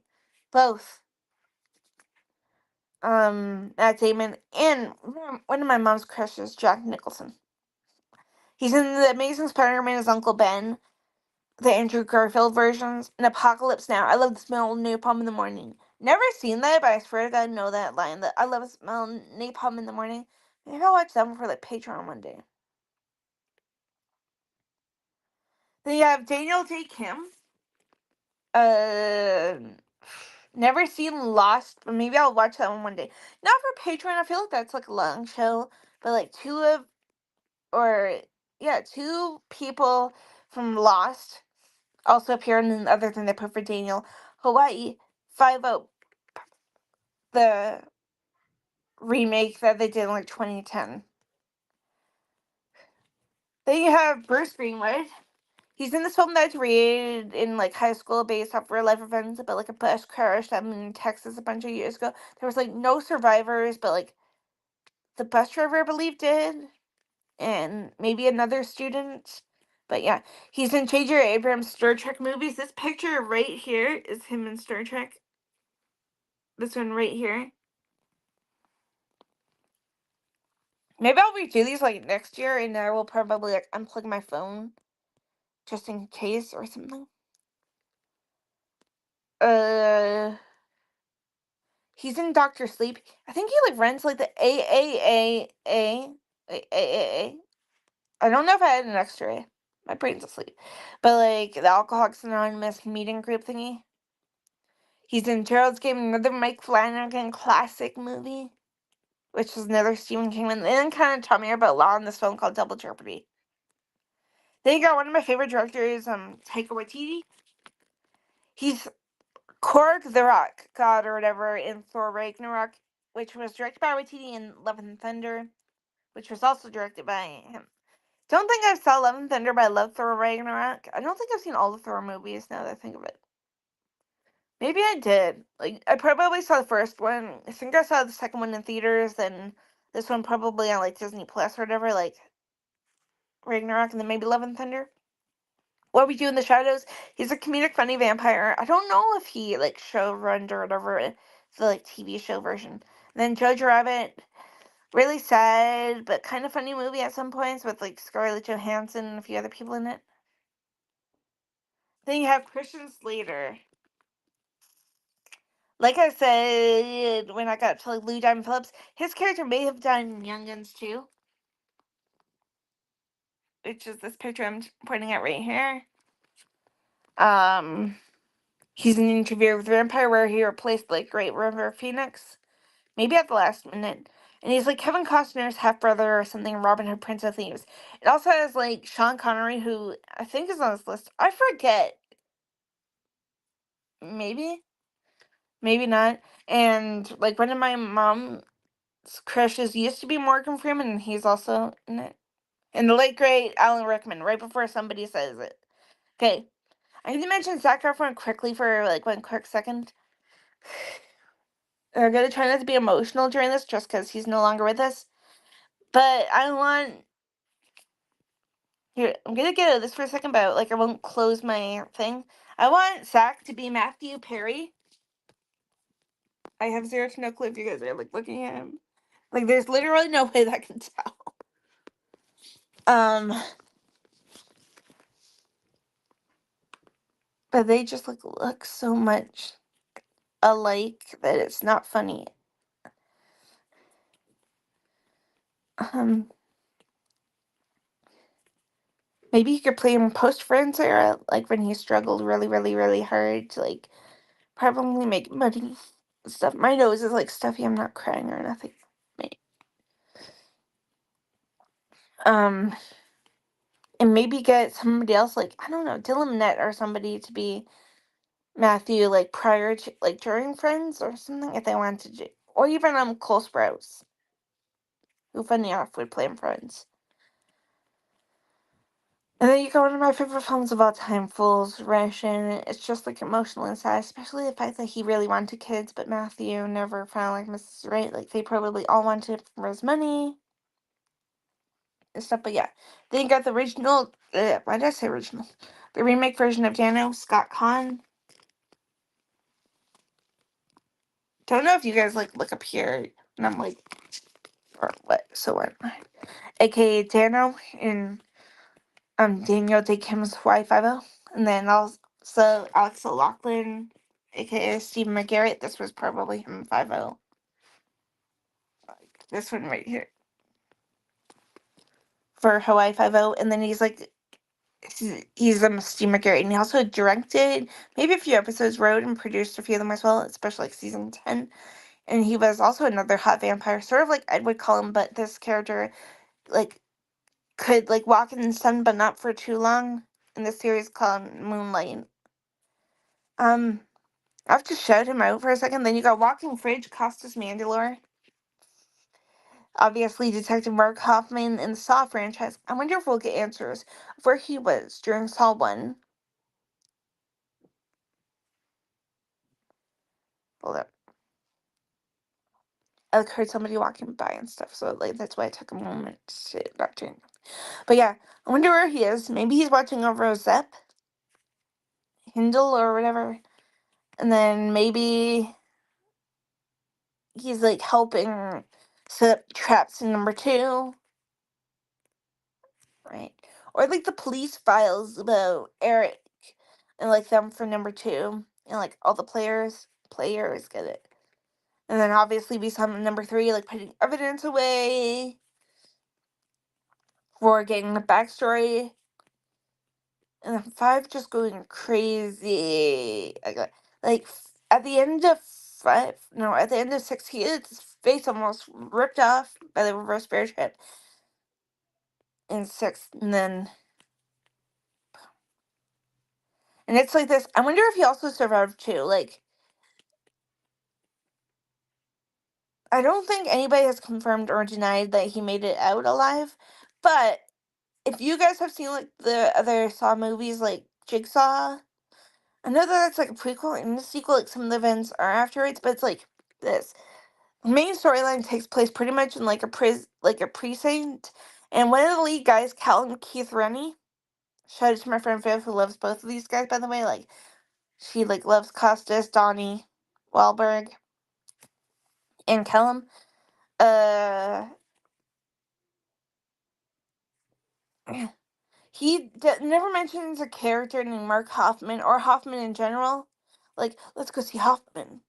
[SPEAKER 1] both Matt Damon and one of my mom's crushes, Jack Nicholson. He's in The Amazing Spider-Man as Uncle Ben, the Andrew Garfield versions, and Apocalypse Now. I love the smell of napalm in the morning. Never seen that, but I swear to God, I know that line. That I love the smell of napalm in the morning. Maybe I'll watch that one for like Patreon one day. Then you have Daniel Day Kim. Uh, Never seen Lost, but maybe I'll watch that one day. Not for Patreon. I feel like that's like a long show, but like two people from Lost also appear in the other thing they put for Daniel. Hawaii 5-0, the remake that they did in like 2010. Then you have Bruce Greenwood. He's in this film that's rated in like high school based off real life events about like a bus crash that happened in Texas a bunch of years ago. There was like no survivors, but like the bus driver I believe did, and maybe another student. But yeah, he's in J.J. Abrams' Star Trek movies. This picture right here is him in Star Trek. This one right here. Maybe I'll redo these like next year, and I will probably like unplug my phone just in case or something. Uh, he's in Doctor Sleep. I think he like rents like the AAA. I don't know if I had an X-ray. My brain's asleep. But like the Alcoholics Anonymous meeting group thingy. He's in Gerald's Game, another Mike Flanagan classic movie, which was another Stephen King one. And then kind of taught me about law in this film called Double Jeopardy. Then you got one of my favorite directors, Taika Waititi. He's Korg the Rock God or whatever in Thor Ragnarok, which was directed by Waititi, and Love and Thunder, which was also directed by him. Don't think I saw Love and Thunder, but I love Thor Ragnarok. I don't think I've seen all the Thor movies now that I think of it. Maybe I did. Like, I probably saw the first one. I think I saw the second one in theaters, and this one probably on, like, Disney Plus or whatever, like, Ragnarok, and then maybe Love and Thunder. What We Do in the Shadows. He's a comedic, funny vampire. I don't know if he, like, showrunned or whatever the, like, TV show version. And then Jojo Rabbit. Really sad, but kind of funny movie at some points with, like, Scarlett Johansson and a few other people in it. Then you have Christian Slater. Like I said, when I got to like Lou Diamond Phillips, his character may have done Young Guns too, which is this picture I'm pointing at right here. He's in an interview with Vampire where he replaced like Great River Phoenix, maybe at the last minute, and he's like Kevin Costner's half brother or something in Robin Hood, Prince of Thieves. It also has like Sean Connery, who I think is on this list. I forget, maybe, maybe not, and like one of my mom's crushes used to be Morgan Freeman, and he's also in it. And the late great Alan Rickman, right before somebody says it. Okay, I need to mention Zac Efron quickly for like 1 quick second. I'm gonna try not to be emotional during this, just because he's no longer with us. But I want here. I'm gonna get out of this for a second, but like I won't close my thing. I want Zac to be Matthew Perry. I have zero to no clue if you guys are like looking at him. Like, there's literally no way that I can tell. But they just like look so much alike that it's not funny. Maybe he could play him post Friends era, like when he struggled really, really, really hard to like probably make money and stuff. My nose is like stuffy. I'm not crying or nothing. Um, and maybe get somebody else, like I don't know, Dylan Net or somebody to be Matthew, like prior to like during Friends or something if they wanted to, or even Cole Sprouse, who funny enough would play in Friends. And then you got one of my favorite films of all time, Fool's Ration. It's just like emotional and sad, especially the fact that he really wanted kids, but Matthew never found like Mrs. Right. Like they probably all wanted it for his money and stuff. But yeah, then you got the original. Why did I say original? The remake version of Dano, Scott Conn. Don't know if you guys like look up here, and I'm like, or what? So what? AKA Dano in Daniel Day Kim's Y50, and then also Alex O'Loughlin, aka Steve McGarrett. This was probably him 50. Like this one right here for Hawaii 50, and then he's like he's Steve McGarrett, and he also directed maybe a few episodes, wrote and produced a few of them as well, especially like season 10. And he was also another hot vampire, sort of like Edward Cullen, but this character like could like walk in the sun, but not for too long. In the series called Moonlight. I have to shout him out for a second. Then you got Walking Fridge, Costas Mandylor. Obviously, Detective Mark Hoffman in the Saw franchise. I wonder if we'll get answers of where he was during Saw 1. Hold up. I like, heard somebody walking by and stuff, so like that's why I took a moment to not turn. But yeah, I wonder where he is. Maybe he's watching over Zep, Hindle, or whatever. And then maybe he's like helping set up traps in number 2. Right. Or like the police files about Eric and like them for number 2. And like all the players get it. And then obviously we saw number 3, like putting evidence away for getting the backstory. and then 5 just going crazy. At the end of 5, no, at the end of 6, he had his face almost ripped off by the reverse bear trap in 6, and it's like this. I wonder if he also survived too. Like, I don't think anybody has confirmed or denied that he made it out alive, but if you guys have seen like the other Saw movies, like Jigsaw, I know that that's like a prequel and a sequel. Like some of the events are afterwards, but it's like this. The main storyline takes place pretty much in like a precinct, and one of the lead guys, Callum Keith Rennie. Shout out to my friend Viv, who loves both of these guys. By the way, like she like loves Costas, Donnie, Wahlberg, and Callum. Uh, never mentions a character named Mark Hoffman or Hoffman in general. Like, let's go see Hoffman.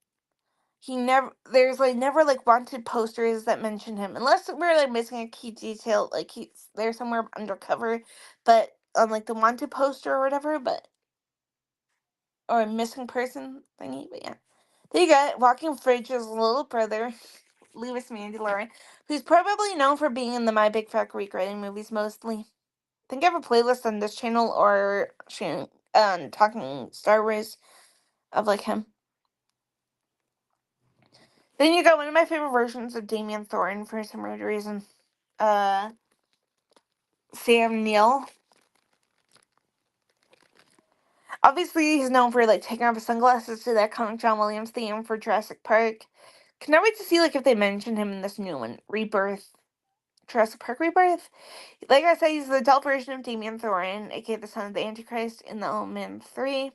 [SPEAKER 1] There's like never like wanted posters that mention him, unless we're like missing a key detail, like he's there somewhere undercover, but on like the wanted poster or whatever, or a missing person thingy, but yeah. Then you got Walking Fridge's little brother, Louis Mandalorian, who's probably known for being in the My Big Fat Greek Writing movies mostly. I think I have a playlist on this channel or talking Star Wars of like him. Then you got one of my favorite versions of Damien Thornton for some weird reason. Uh, Sam Neill. Obviously, he's known for like taking off his sunglasses to that iconic John Williams theme for Jurassic Park. Cannot wait to see like if they mention him in this new one, Rebirth, Jurassic Park Rebirth. Like I said, he's the adult version of Damien Thornton, aka the son of the Antichrist in The Omen 3,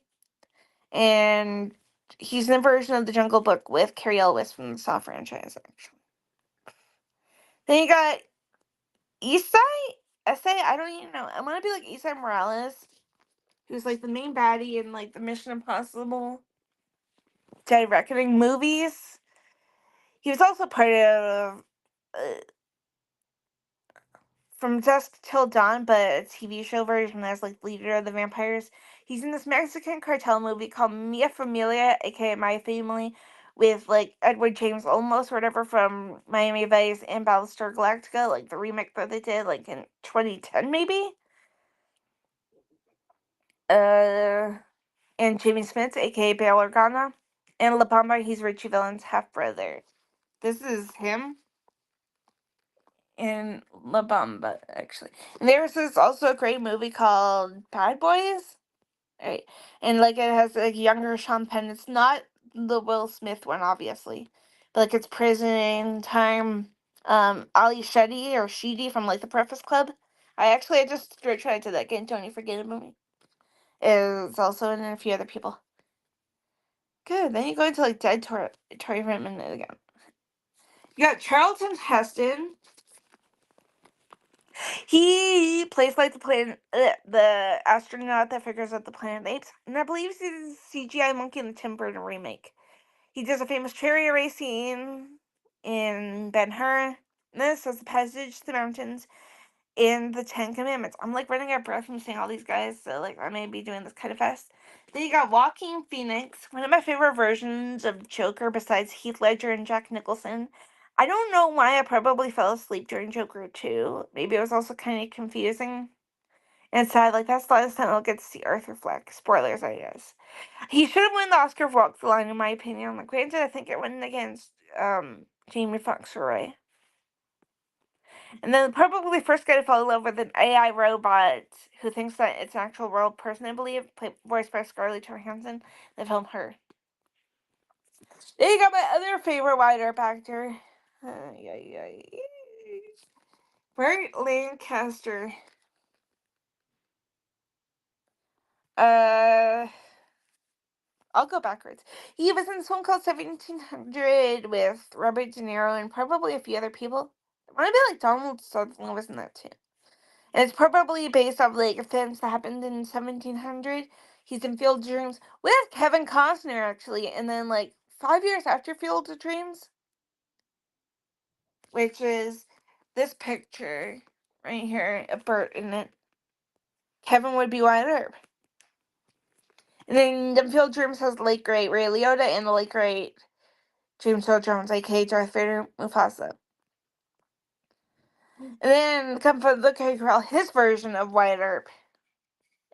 [SPEAKER 1] and he's in a version of The Jungle Book with Cary Elwes from the Saw franchise. Actually, then you got Isai. I don't even know. I want to be like Isai Morales, who's like the main baddie in like the Mission Impossible Dead Reckoning movies. He was also part of From Dusk Till Dawn, but a TV show version as like leader of the vampires. He's in this Mexican cartel movie called Mia Familia, aka My Family, with like Edward James Olmos or whatever from Miami Vice and Battlestar Galactica, like the remake that they did like in 2010 maybe. Uh and Jamie Smith, aka Bail Organa. And La Bamba, he's Richie Valens' half brother. This is him in La Bamba, actually. And there's this also a great movie called Bad Boys. Right. And like it has like younger Sean Penn. It's not the Will Smith one, obviously. But like it's prison time. Ali Shetty or Sheedy from like the Breakfast Club. I just tried to that get Tony Forget a movie. Is also in a few other people. Good. Then you go into like Dead Tori Friedman again. You got Charlton Heston. He plays like the astronaut that figures out the planet apes, and I believe he's a CGI monkey in the Tim Burton remake. He does a famous chariot race scene in Ben-Hur. This is the passage to the mountains in the Ten Commandments. I'm like running out of breath from seeing all these guys, so like I may be doing this kind of fast. Then you got Joaquin Phoenix, one of my favorite versions of Joker besides Heath Ledger and Jack Nicholson. I don't know why I probably fell asleep during Joker 2. Maybe it was also kind of confusing. And sad, like that's the last time I'll get to see Arthur Fleck. Spoilers, I guess. He should have won the Oscar for Walk the Line, in my opinion. Like, granted, I think it went against Jamie Foxx or Ray. And then probably the first guy to fall in love with an AI robot who thinks that it's an actual real person, I believe, voiced by Scarlett Johansson, the film Her. Then you got my other favorite Wyatt Earp actor. Burt Lancaster. Uh, I'll go backwards. He was in this one called 1700 with Robert De Niro and probably a few other people. I want to be like Donald Sutherland was in that too. And it's probably based off like events that happened in 1700. He's in Field of Dreams with Kevin Costner actually, and then like 5 years after Field of Dreams, which is this picture right here of Bert in it. Kevin would be Wyatt Earp. And then the Field Dreams has the late great Ray Liotta and the late great James Earl Jones, aka Darth Vader Mufasa. And then come for the Corral, his version of Wyatt Earp,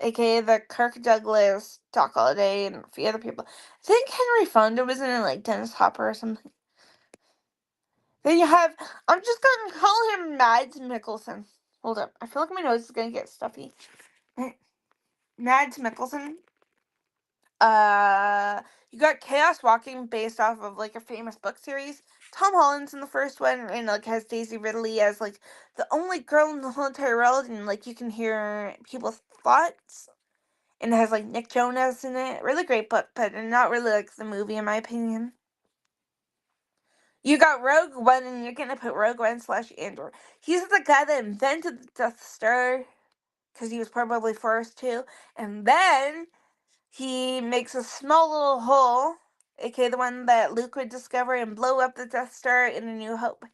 [SPEAKER 1] aka the Kirk Douglas, Doc Holliday, and a few other people. I think Henry Fonda was in it, like Dennis Hopper or something. Then you have, I'm just going to call him Mads Mikkelsen. Hold up, I feel like my nose is going to get stuffy. Mads Mikkelsen. You got Chaos Walking based off of like a famous book series. Tom Holland's in the first one and like has Daisy Ridley as like the only girl in the whole entire world, and like you can hear people's thoughts. And it has like Nick Jonas in it. Really great book, but not really like the movie in my opinion. You got Rogue One, and you're gonna put Rogue One / Andor. He's the guy that invented the Death Star because he was probably first to, and then he makes a small little hole, aka the one that Luke would discover and blow up the Death Star in A New Hope.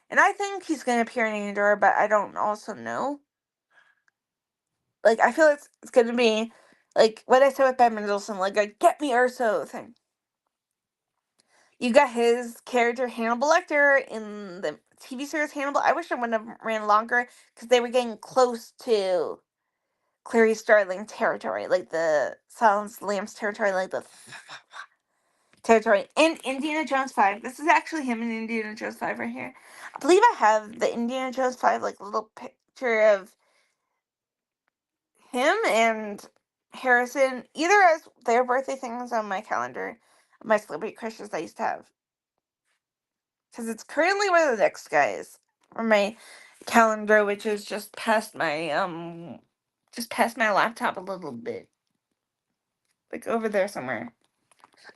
[SPEAKER 1] And I think he's going to appear in Andor, but I don't also know. Like, I feel it's going to be, like, what I said with Ben Mendelsohn, like a get me Urso thing. You got his character Hannibal Lecter in the TV series Hannibal. I wish it would have ran longer because they were getting close to Clarice Starling territory, like the Silence of the Lambs territory, like the territory. In Indiana Jones 5, this is actually him in Indiana Jones 5 right here. I believe I have the Indiana Jones 5, like, little picture of him and Harrison, either as their birthday things on my calendar, my celebrity crushes I used to have. Because it's currently one of the next guys on my calendar, which is just past my laptop a little bit. Like over there somewhere.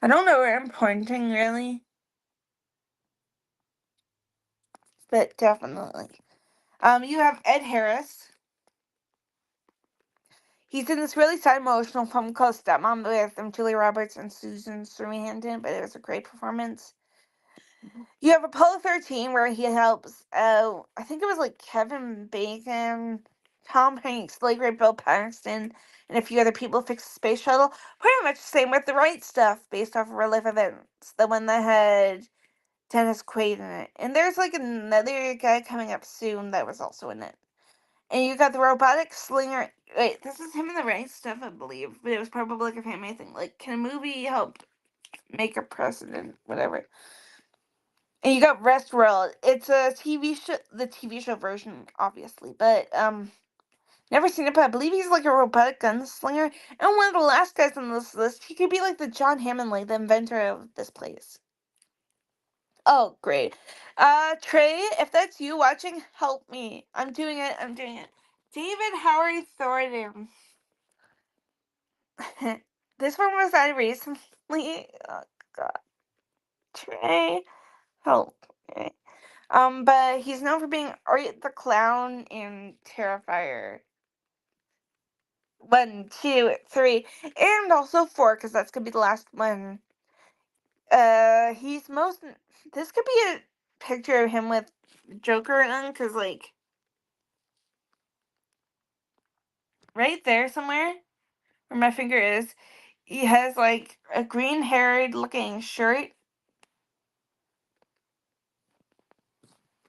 [SPEAKER 1] I don't know where I'm pointing really. But definitely. You have Ed Harris. He's in this really sad emotional film called Stepmom with Julia Roberts and Susan Sarandon, but it was a great performance. You have Apollo 13, where he helps I think it was like Kevin Bacon, Tom Hanks, late great Bill Paxton, and a few other people fix the space shuttle. Pretty much the same with The Right Stuff, based off of real life events. The one that had Dennis Quaid in it. And there's like another guy coming up soon that was also in it. And you got the robotic slinger. Wait, this is him in The Right Stuff, I believe. But it was probably like a family thing. Like, can a movie help make a precedent? Whatever. And you got Westworld. It's a TV show, the TV show version, obviously. But, never seen it, but I believe he's like a robotic gunslinger. And one of the last guys on this list, he could be like the John Hammond, like the inventor of this place. Oh, great. Trey, if that's you watching, help me. I'm doing it. David Howard Thornton. This one was I recently. Oh, God. Trey, help me. But he's known for being Art the Clown in Terrifier. 1, 2, 3, and also 4, because that's gonna be the last one. He's most. This could be a picture of him with Joker on, because, like, right there somewhere, where my finger is, he has, like, a green-haired looking shirt.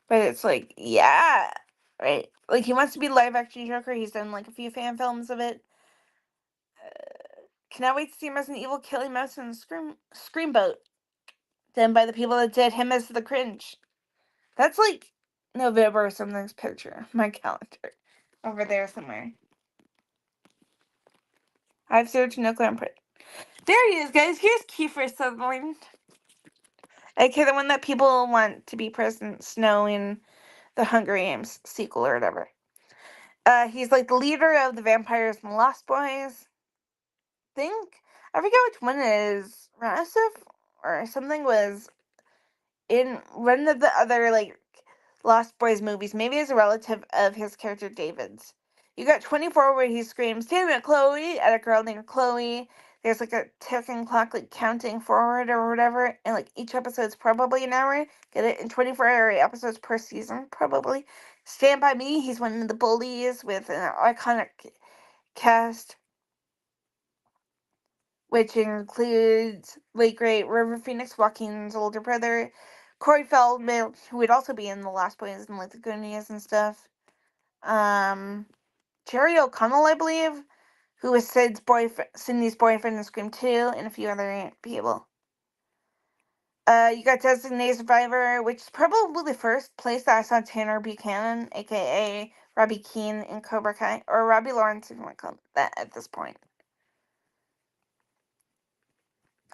[SPEAKER 1] But it's like, yeah, right? Like, he wants to be live-action Joker. He's done, like, a few fan films of it. Cannot wait to see him as an evil killing mouse in Screamboat. Done by the people that did him as the Cringe. That's like November or something's picture. My calendar. Over there somewhere. I've searched no clown print. There he is, guys. Here's Kiefer Sutherland. Okay, the one that people want to be President Snow in the Hunger Games sequel or whatever. He's like the leader of the vampires and Lost Boys. I forget which one it is. Rasif or something was in one of the other like Lost Boys movies. Maybe as a relative of his character David's. You got 24 where he screams, "Damn it, Chloe!" at a girl named Chloe. there's like a ticking clock, like counting forward or whatever, and like each episode's probably an hour. Get it? In 24-hour episodes per season, probably. Stand By Me, he's one of the bullies with an iconic cast, which includes late great River Phoenix, Joaquin's older brother, Corey Feldman, who would also be in The Lost Boys and like the Goonies and stuff. Jerry O'Connell, I believe, who was Sydney's boyfriend in Scream 2, and a few other people. You got Designated Survivor, which is probably the first place that I saw Tanner Buchanan, aka Robbie Keane in Cobra Kai, or Robbie Lawrence, if you want to call him that at this point.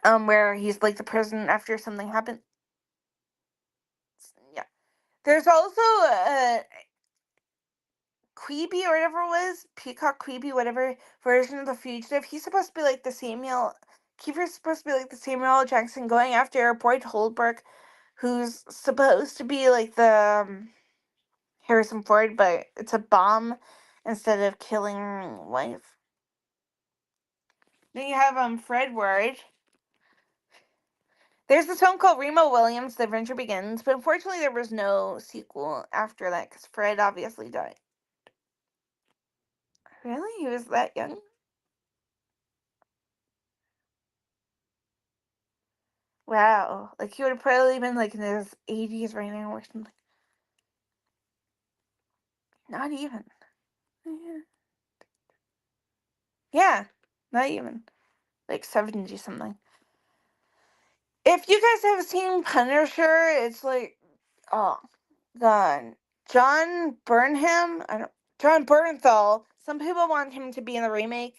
[SPEAKER 1] Where he's like the person after something happened. Yeah. There's also Queeby or whatever it was, Peacock Queeby, whatever version of the fugitive. He's supposed to be like the Samuel. Kiefer's supposed to be like the Samuel L. Jackson going after Boyd Holbrook, who's supposed to be like the Harrison Ford, but it's a bomb instead of killing wife. Then you have Fred Ward. There's this film called Remo Williams, The Adventure Begins, but unfortunately there was no sequel after that because Fred obviously died. Really? He was that young? Wow. Like, he would have probably been, like, in his 80s right now or something. Not even. Yeah. Not even. Like, 70 something. If you guys have seen Punisher, it's like, oh, God. John Bernthal. Some people want him to be in the remake,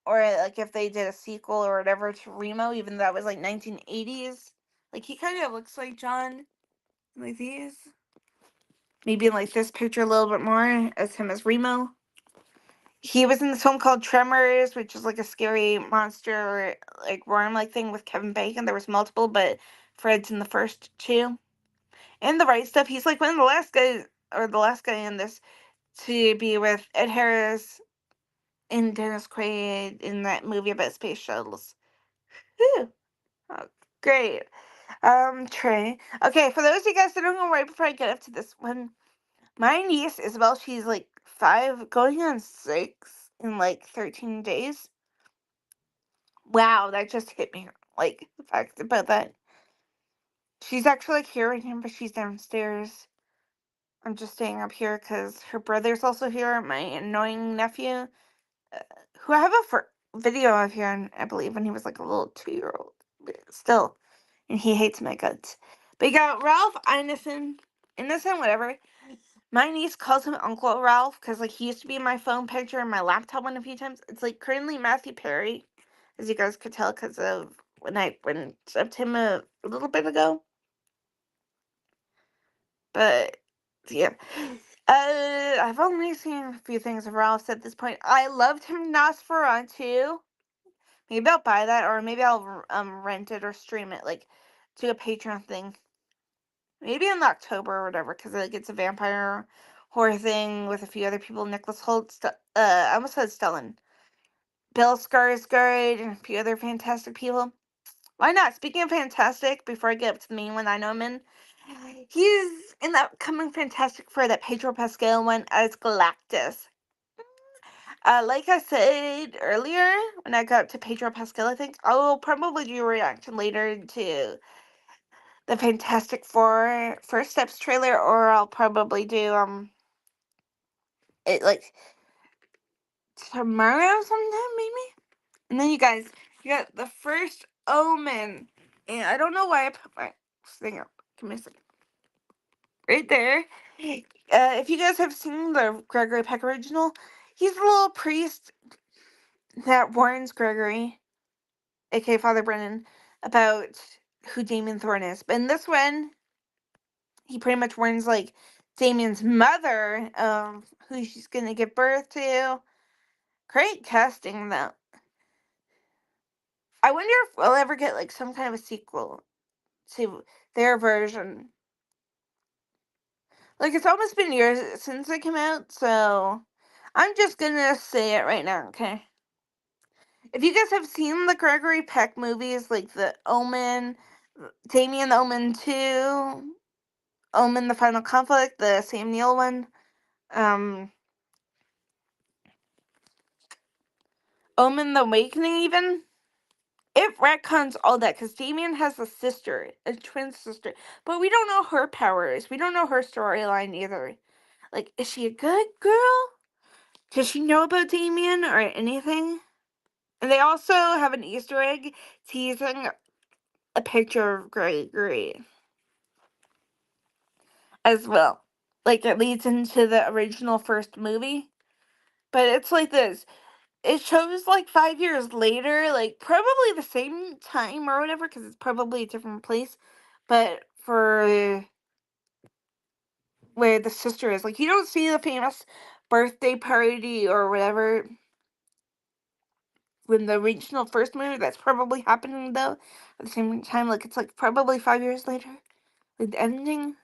[SPEAKER 1] or like if they did a sequel or whatever to Remo, even though that was like 1980s. Like, he kind of looks like John, like these. Maybe in like this picture a little bit more as him as Remo. He was in this film called Tremors, which is like a scary monster, like worm like thing with Kevin Bacon. There was multiple, but Fred's in the first two. And The Right Stuff, he's like one of the last guys, or the last guy in this, to be with Ed Harris and Dennis Quaid in that movie about space shuttles. Whew. Oh, great. Trey. Okay, for those of you guys that don't know, right before I get up to this one, my niece Isabel, she's like 5, going on 6 in like 13 days. Wow, that just hit me. Like, the fact about that. She's actually like here right now, but she's downstairs. I'm just staying up here because her brother's also here, my annoying nephew, uh, who I have a video of here, I believe, when he was like a little 2-year-old. But still, and he hates my guts. But you got Ralph Innocent, whatever. My niece calls him Uncle Ralph because like he used to be in my phone picture and my laptop one a few times. It's like currently Matthew Perry, as you guys could tell because of when I went up to him a little bit ago. But yeah. I've only seen a few things of Ralph's at this point. I loved him Nosferatu. Maybe I'll buy that, or maybe I'll rent it or stream it, like do a Patreon thing. Maybe in October or whatever, because like it's a vampire horror thing with a few other people. Nicholas Holt, I almost said Stellan, Bill Skarsgård, and a few other fantastic people. Why not? Speaking of fantastic, before I get up to the main one I know him in, he's in the upcoming Fantastic Four that Pedro Pascal went as Galactus. Like I said earlier, when I got to Pedro Pascal, I think I will probably do a reaction later to the Fantastic Four First Steps trailer, or I'll probably do it like tomorrow sometime maybe. And then you got the first Omen, and I don't know why I put my thing up. Give me a second. Right there. If you guys have seen the Gregory Peck original, he's the little priest that warns Gregory, aka Father Brennan, about who Damien Thorne is. But in this one, he pretty much warns like Damien's mother of who she's gonna give birth to. Great casting though. I wonder if we'll ever get like some kind of a sequel to their version. Like, it's almost been years since it came out, so I'm just gonna say it right now, okay? If you guys have seen the Gregory Peck movies, like The Omen, Damien the Omen 2, Omen the Final Conflict, the Sam Neill one, um, Omen the Awakening, even, it retcons all that because Damien has a sister, a twin sister, but we don't know her powers. We don't know her storyline either. Like, is she a good girl? Does she know about Damien or anything? And they also have an Easter egg teasing a picture of Gregory as well. Like, it leads into the original first movie. But it's like this. It shows like 5 years later, like probably the same time or whatever, because it's probably a different place. But for where the sister is, like, you don't see the famous birthday party or whatever when the original first movie. That's probably happening though at the same time. Like, it's like probably 5 years later, like the ending.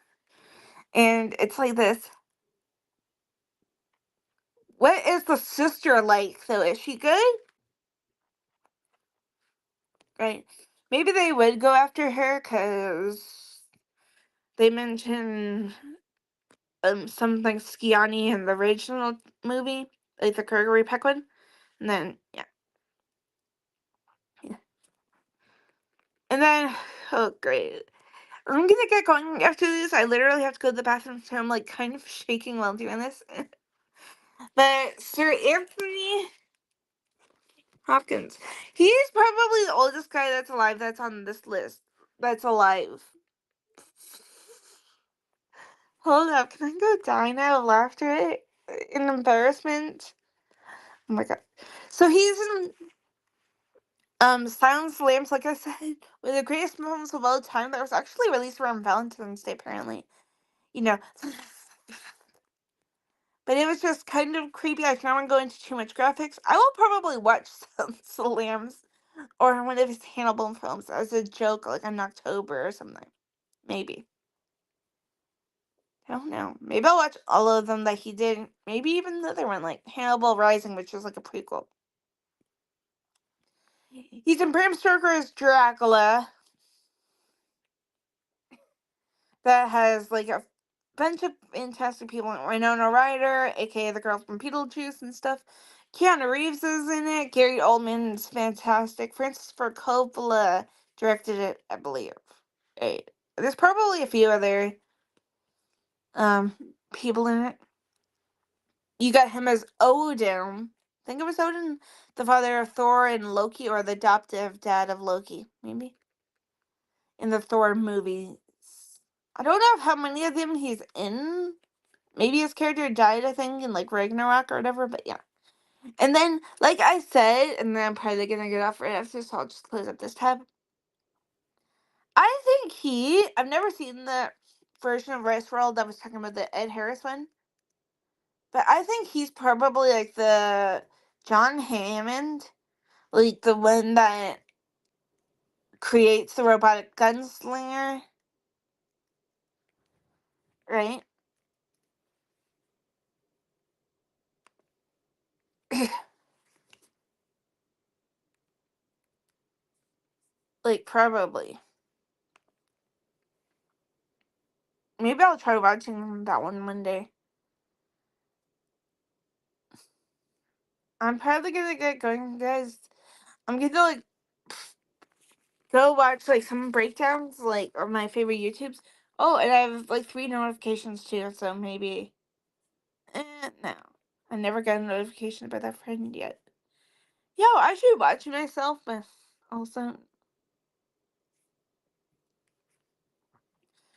[SPEAKER 1] And it's like this. What is the sister like though? Is she good? Right? Maybe they would go after her because they mention something Skiani in the original movie, like the Gregory Peck one. And then yeah. And then oh great. I'm gonna get going after this. I literally have to go to the bathroom, so I'm like kind of shaking while doing this. But Sir Anthony Hopkins, he's probably the oldest guy that's alive that's on this list. That's alive. Hold up, can I go die now of laughter in embarrassment? Oh my god. So he's in Silence of the Lambs, like I said, one of the greatest films of all time that was actually released around Valentine's Day, apparently. You know. But it was just kind of creepy. I don't want to go into too much graphics. I will probably watch Silence of the Lambs or one of his Hannibal films as a joke, like in October or something. Maybe. I don't know. Maybe I'll watch all of them that he did. Maybe even the other one, like Hannibal Rising, which is like a prequel. He's in Bram Stoker's Dracula that has like a bunch of fantastic people in it. Winona Ryder, aka the girl from Beetlejuice and stuff. Keanu Reeves is in it. Gary Oldman's fantastic. Francis Ford Coppola directed it, I believe. Right. There's probably a few other um people in it. You got him as Odin. Think it was Odin, the father of Thor and Loki, or the adoptive dad of Loki, maybe, in the Thor movies. I don't know how many of them he's in. Maybe his character died, I think, in like Ragnarok or whatever, but yeah. And then, like I said, and then I'm probably gonna get off right after, so I'll just close up this tab. I think I've never seen the version of Westworld that was talking about the Ed Harris one, but I think he's probably like the John Hammond, like the one that creates the robotic gunslinger, right? Like, probably. Maybe I'll try watching that one day. I'm probably gonna get going, guys. I'm gonna like go watch like some breakdowns, like, of my favorite YouTubes. Oh, and I have like 3 notifications too, so maybe. No, I never got a notification about that friend yet. Yo, I should watch myself, but also.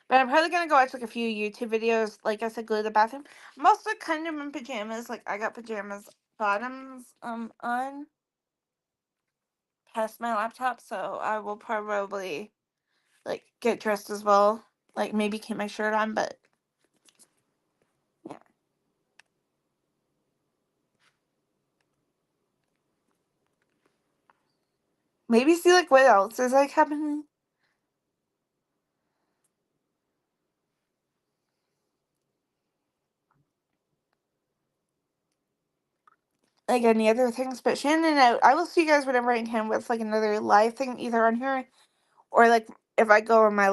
[SPEAKER 1] But I'm probably gonna go watch like a few YouTube videos. Like I said, go to the bathroom. I'm also kind of in pajamas. Like, I got pajamas bottoms on past my laptop, so I will probably like get dressed as well. Like, maybe keep my shirt on, but yeah. Maybe see like what else is like happening. like any other things. But Shannon, I will see you guys whenever I can with like another live thing either on here or like if I go on my